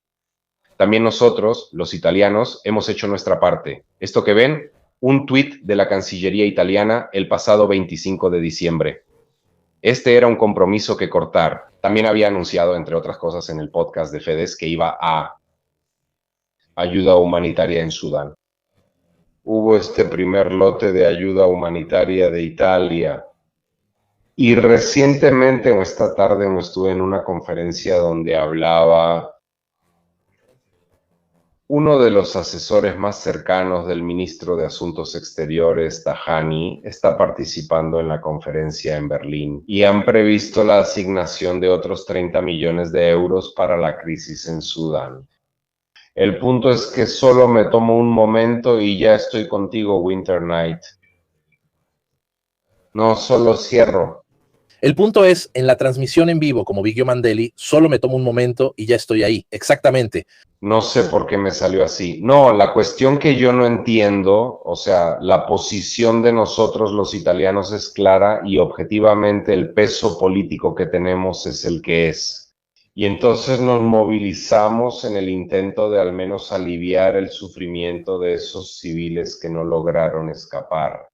C: También nosotros, los italianos, hemos hecho nuestra parte. Esto que ven, un tuit de la Cancillería italiana el pasado 25 de diciembre. Este era un compromiso que cortar. También había anunciado, entre otras cosas, en el podcast de Fedez que iba a ayuda humanitaria en Sudán. Hubo este primer lote de ayuda humanitaria de Italia. Y recientemente, o esta tarde, estuve en una conferencia donde hablaba uno de los asesores más cercanos del ministro de Asuntos Exteriores, Tajani, está participando en la conferencia en Berlín y han previsto la asignación de otros 30 millones de euros para la crisis en Sudán. El punto es que solo me tomo un momento y ya estoy contigo, Winter Knight. No, solo cierro.
A: El punto es, en la transmisión en vivo, como Biggio Mandelli, solo me tomo un momento y ya estoy ahí. Exactamente.
C: No sé por qué me salió así. No, la cuestión que yo no entiendo, o sea, la posición de nosotros los italianos es clara y objetivamente el peso político que tenemos es el que es. Y entonces nos movilizamos en el intento de al menos aliviar el sufrimiento de esos civiles que no lograron escapar.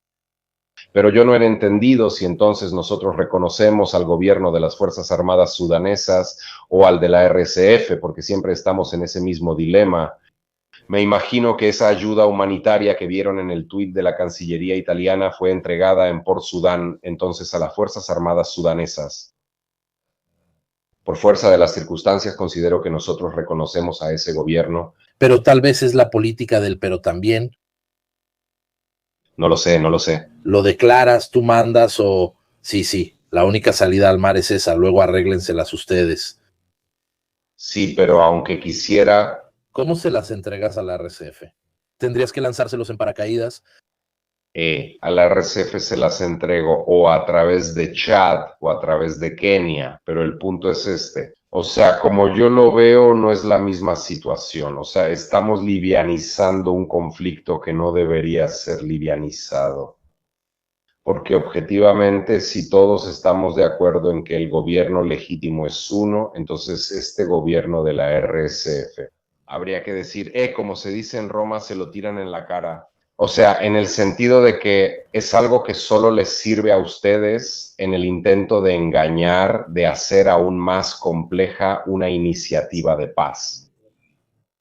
C: Pero yo no he entendido si entonces nosotros reconocemos al gobierno de las Fuerzas Armadas sudanesas o al de la RSF, porque siempre estamos en ese mismo dilema. Me imagino que esa ayuda humanitaria que vieron en el tuit de la Cancillería italiana fue entregada en Port Sudán, entonces a las Fuerzas Armadas sudanesas. Por fuerza de las circunstancias, considero que nosotros reconocemos a ese gobierno.
A: Pero tal vez es la política del pero también.
C: No lo sé, no lo sé.
A: Lo declaras, tú mandas o... Sí, la única salida al mar es esa, luego arréglenselas ustedes.
C: Sí, pero aunque quisiera...
A: ¿Cómo se las entregas a la RSF? ¿Tendrías que lanzárselos en paracaídas?
C: A la RSF se las entrego o a través de Chad o a través de Kenia, pero el punto es este. O sea, como yo lo veo, no es la misma situación. O sea, estamos livianizando un conflicto que no debería ser livianizado. Porque objetivamente, si todos estamos de acuerdo en que el gobierno legítimo es uno, entonces este gobierno de la RSF, habría que decir, como se dice en Roma, se lo tiran en la cara. O sea, en el sentido de que es algo que solo les sirve a ustedes en el intento de engañar, de hacer aún más compleja una iniciativa de paz.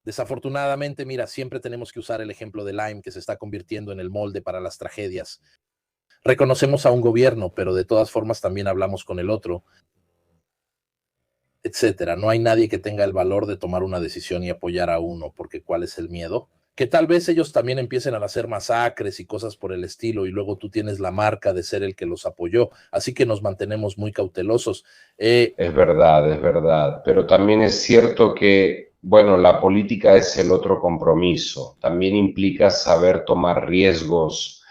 A: Desafortunadamente, mira, siempre tenemos que usar el ejemplo de Lyme, que se está convirtiendo en el molde para las tragedias. Reconocemos a un gobierno, pero de todas formas también hablamos con el otro, etcétera. No hay nadie que tenga el valor de tomar una decisión y apoyar a uno, porque ¿cuál es el miedo? Que tal vez ellos también empiecen a hacer masacres y cosas por el estilo y luego tú tienes la marca de ser el que los apoyó, así que nos mantenemos muy cautelosos.
C: Es verdad, pero también es cierto que, bueno, la política es el otro compromiso, también implica saber tomar riesgos.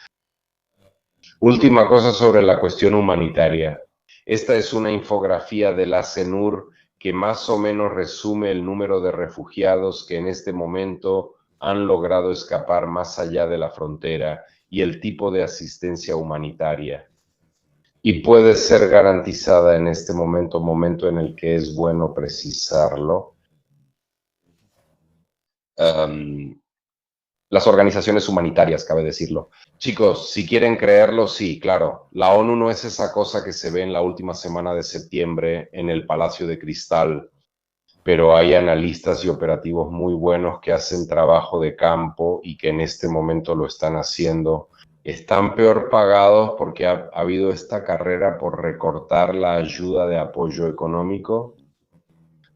C: Última cosa sobre la cuestión humanitaria. Esta es una infografía de la ACNUR que más o menos resume el número de refugiados que en este momento han logrado escapar más allá de la frontera y el tipo de asistencia humanitaria. Y puede ser garantizada en este momento en el que es bueno precisarlo. Las organizaciones humanitarias, cabe decirlo. Chicos, si quieren creerlo, sí, claro. La ONU no es esa cosa que se ve en la última semana de septiembre en el Palacio de Cristal, pero hay analistas y operativos muy buenos que hacen trabajo de campo y que en este momento lo están haciendo. Están peor pagados porque ha habido esta carrera por recortar la ayuda de apoyo económico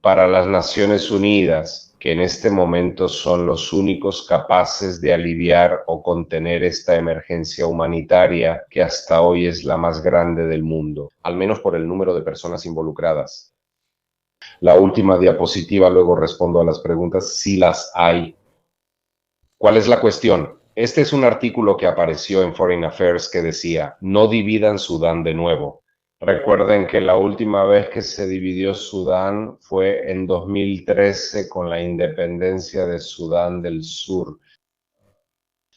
C: para las Naciones Unidas, que en este momento son los únicos capaces de aliviar o contener esta emergencia humanitaria que hasta hoy es la más grande del mundo, al menos por el número de personas involucradas. La última diapositiva, luego respondo a las preguntas, si las hay. ¿Cuál es la cuestión? Este es un artículo que apareció en Foreign Affairs que decía, no dividan Sudán de nuevo. Recuerden que la última vez que se dividió Sudán fue en 2013 con la independencia de Sudán del Sur.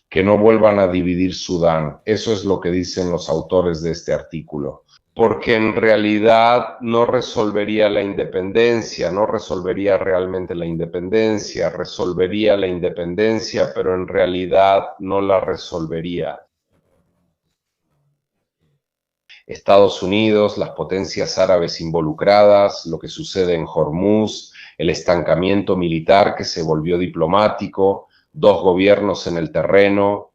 C: Que no vuelvan a dividir Sudán. Eso es lo que dicen los autores de este artículo. Porque en realidad no resolvería la independencia, no resolvería realmente la independencia, resolvería la independencia, pero en realidad no la resolvería. Estados Unidos, las potencias árabes involucradas, lo que sucede en Hormuz, el estancamiento militar que se volvió diplomático, dos gobiernos en el terreno,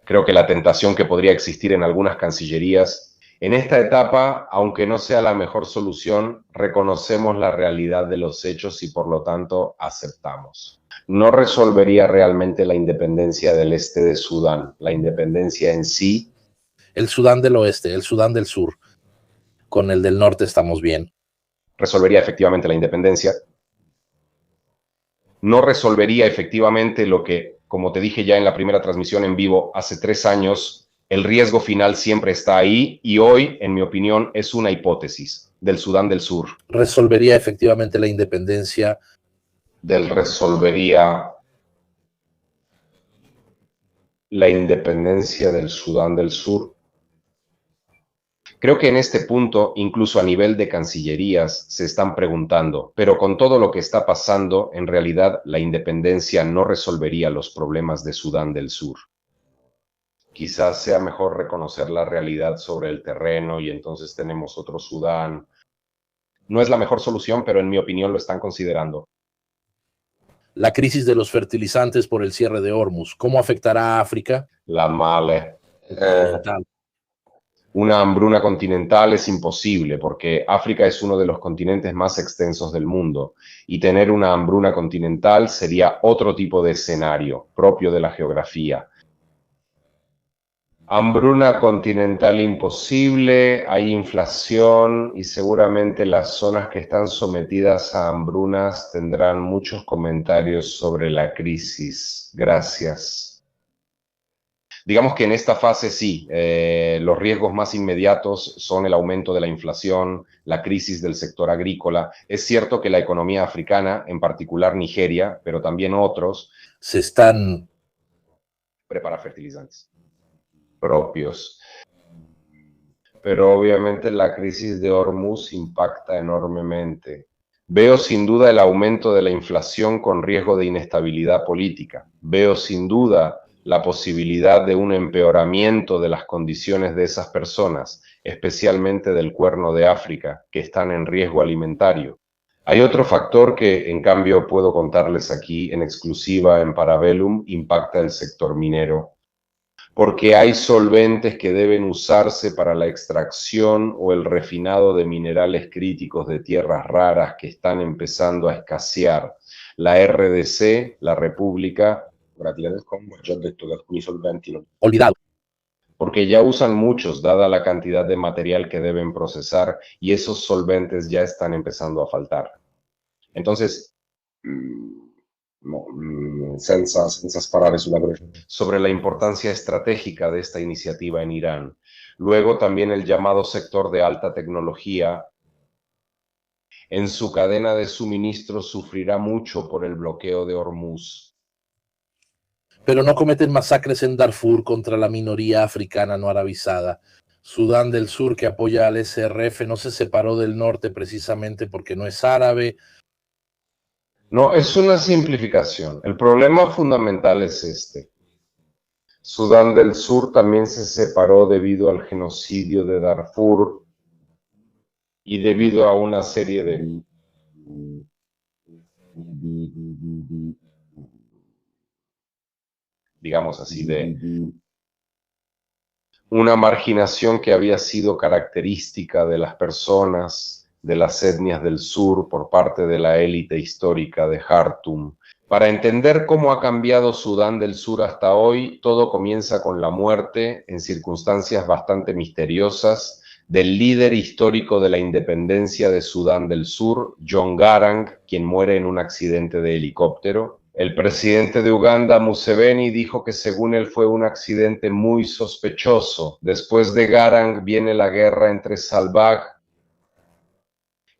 C: creo que la tentación que podría existir en algunas cancillerías. En esta etapa, aunque no sea la mejor solución, reconocemos la realidad de los hechos y por lo tanto aceptamos. No resolvería realmente la independencia del este de Sudán, la independencia en sí.
A: El Sudán del oeste, el Sudán del sur. Con el del norte estamos bien.
C: Resolvería efectivamente la independencia. No resolvería efectivamente lo que, como te dije ya en la primera transmisión en vivo hace 3 años, el riesgo final siempre está ahí y hoy, en mi opinión, es una hipótesis del Sudán del Sur.
A: Resolvería efectivamente la independencia.
C: Resolvería la independencia del Sudán del Sur. Creo que en este punto, incluso a nivel de cancillerías, se están preguntando, pero con todo lo que está pasando, en realidad la independencia no resolvería los problemas de Sudán del Sur. Quizás sea mejor reconocer la realidad sobre el terreno y entonces tenemos otro Sudán. No es la mejor solución, pero en mi opinión lo están considerando.
A: La crisis de los fertilizantes por el cierre de Hormuz, ¿cómo afectará a África?
C: La male. Una hambruna continental es imposible porque África es uno de los continentes más extensos del mundo y tener una hambruna continental sería otro tipo de escenario propio de la geografía. Hambruna continental imposible, hay inflación y seguramente las zonas que están sometidas a hambrunas tendrán muchos comentarios sobre la crisis. Gracias. Digamos que en esta fase sí, los riesgos más inmediatos son el aumento de la inflación, la crisis del sector agrícola. Es cierto que la economía africana, en particular Nigeria, pero también otros,
A: se están
C: preparando fertilizantes propios. Pero obviamente la crisis de Hormuz impacta enormemente. Veo sin duda el aumento de la inflación con riesgo de inestabilidad política. Veo sin duda la posibilidad de un empeoramiento de las condiciones de esas personas, especialmente del Cuerno de África, que están en riesgo alimentario. Hay otro factor que, en cambio, puedo contarles aquí en exclusiva en Parabellum, impacta el sector minero, porque hay solventes que deben usarse para la extracción o el refinado de minerales críticos de tierras raras que están empezando a escasear. La RDC, la República,
A: olvidado.
C: Porque ya usan muchos, dada la cantidad de material que deben procesar, y esos solventes ya están empezando a faltar. Entonces, sobre la importancia estratégica de esta iniciativa en Irán. Luego también el llamado sector de alta tecnología, en su cadena de suministro sufrirá mucho por el bloqueo de Hormuz.
A: Pero no cometen masacres en Darfur contra la minoría africana no arabizada. Sudán del Sur, que apoya al SRF, no se separó del norte precisamente porque no es árabe.
C: No, es una simplificación. El problema fundamental es este. Sudán del Sur también se separó debido al genocidio de Darfur y debido a una serie de
B: digamos así, de una marginación que había sido característica de las personas de las etnias del sur por parte de la élite histórica de Jartum. Para entender cómo ha cambiado Sudán del Sur hasta hoy, todo comienza con la muerte, en circunstancias bastante misteriosas, del líder histórico de la independencia de Sudán del Sur, John Garang, quien muere en un accidente de helicóptero. El presidente de Uganda, Museveni, dijo que según él fue un accidente muy sospechoso. Después de Garang viene la guerra entre Salva,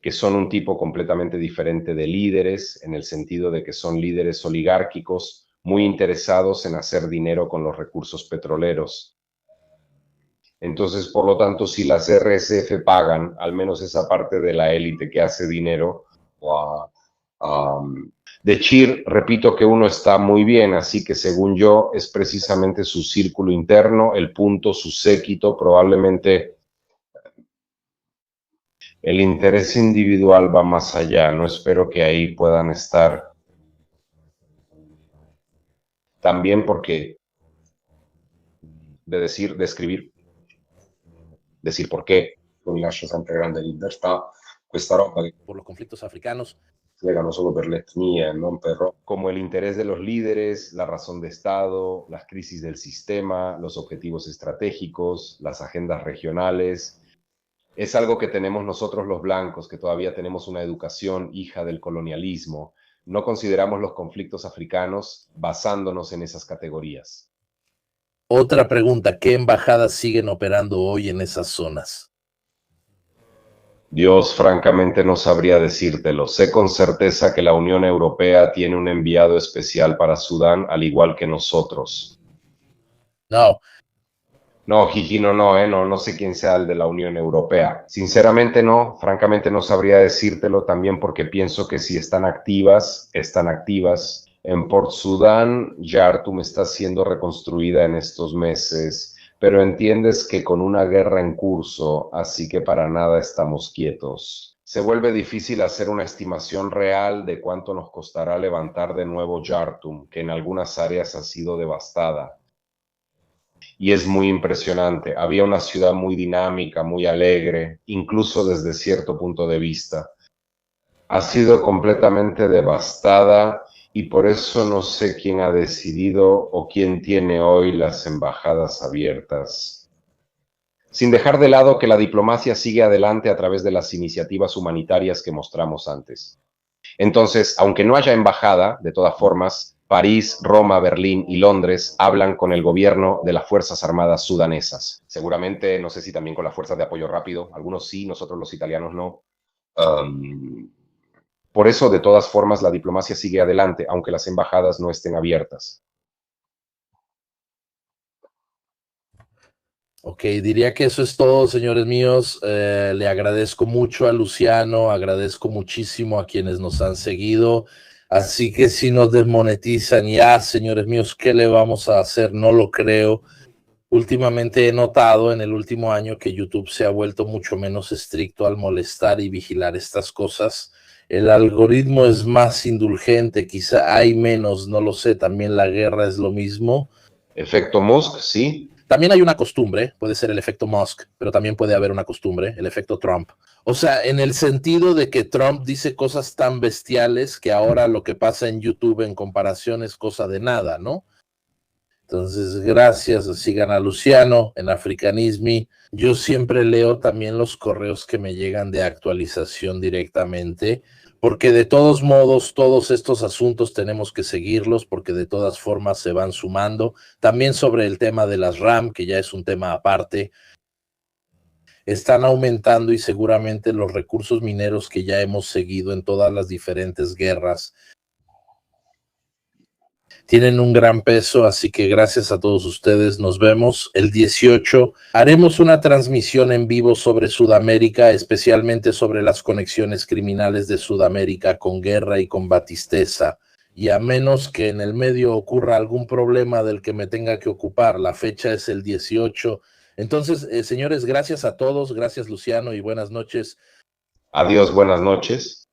B: que son un tipo completamente diferente de líderes, en el sentido de que son líderes oligárquicos, muy interesados en hacer dinero con los recursos petroleros. Entonces, por lo tanto, si las RSF pagan, al menos esa parte de la élite que hace dinero, de Chir, repito que uno está muy bien, así que según yo, es precisamente su círculo interno, el punto, su séquito, probablemente el interés individual va más allá, no espero que ahí puedan estar. También porque, de escribir, decir por qué.
C: Mi lascio sempre grande libertà, questa roba che
A: por los conflictos africanos,
C: spiegano solo per le etnie, non per
B: como el interés de los líderes, la razón de Estado, las crisis del sistema, los objetivos estratégicos, las agendas regionales. Es algo que tenemos nosotros los blancos, que todavía tenemos una educación hija del colonialismo. No consideramos los conflictos africanos basándonos en esas categorías.
A: Otra pregunta, ¿qué embajadas siguen operando hoy en esas zonas?
B: Dios, francamente, no sabría decírtelo. Sé con certeza que la Unión Europea tiene un enviado especial para Sudán, al igual que nosotros.
A: No.
B: No, Gigino, no sé quién sea el de la Unión Europea. Sinceramente no, francamente no sabría decírtelo también porque pienso que si están activas, están activas. En Port Sudán, Jartum está siendo reconstruida en estos meses, pero entiendes que con una guerra en curso, así que para nada estamos quietos. Se vuelve difícil hacer una estimación real de cuánto nos costará levantar de nuevo Jartum, que en algunas áreas ha sido devastada. Y es muy impresionante. Había una ciudad muy dinámica, muy alegre, incluso desde cierto punto de vista. Ha sido completamente devastada y por eso no sé quién ha decidido o quién tiene hoy las embajadas abiertas. Sin dejar de lado que la diplomacia sigue adelante a través de las iniciativas humanitarias que mostramos antes. Entonces, aunque no haya embajada, de todas formas, París, Roma, Berlín y Londres hablan con el gobierno de las Fuerzas Armadas sudanesas. Seguramente, no sé si también con las fuerzas de apoyo rápido, algunos sí, nosotros los italianos no. Por eso, de todas formas, la diplomacia sigue adelante, aunque las embajadas no estén abiertas.
A: Ok, diría que eso es todo, señores míos. Le agradezco mucho a Luciano, agradezco muchísimo a quienes nos han seguido. Así que si nos desmonetizan ya, señores míos, ¿qué le vamos a hacer? No lo creo. Últimamente he notado en el último año que YouTube se ha vuelto mucho menos estricto al molestar y vigilar estas cosas. El algoritmo es más indulgente, quizá hay menos, no lo sé, también la guerra es lo mismo.
B: Efecto Musk, sí.
A: También hay una costumbre, puede ser el efecto Musk, pero también puede haber una costumbre, el efecto Trump. O sea, en el sentido de que Trump dice cosas tan bestiales que ahora lo que pasa en YouTube en comparación es cosa de nada, ¿no? Entonces, gracias, sigan a Luciano en Africanismi. Yo siempre leo también los correos que me llegan de actualización directamente, porque de todos modos, todos estos asuntos tenemos que seguirlos, porque de todas formas se van sumando. También sobre el tema de las RAM, que ya es un tema aparte, están aumentando y seguramente los recursos mineros que ya hemos seguido en todas las diferentes guerras tienen un gran peso, así que gracias a todos ustedes. Nos vemos el 18. Haremos una transmisión en vivo sobre Sudamérica, especialmente sobre las conexiones criminales de Sudamérica con Guerra y con Batisteza. Y a menos que en el medio ocurra algún problema del que me tenga que ocupar, la fecha es el 18. Entonces, señores, gracias a todos, gracias Luciano y buenas noches.
B: Adiós, buenas noches.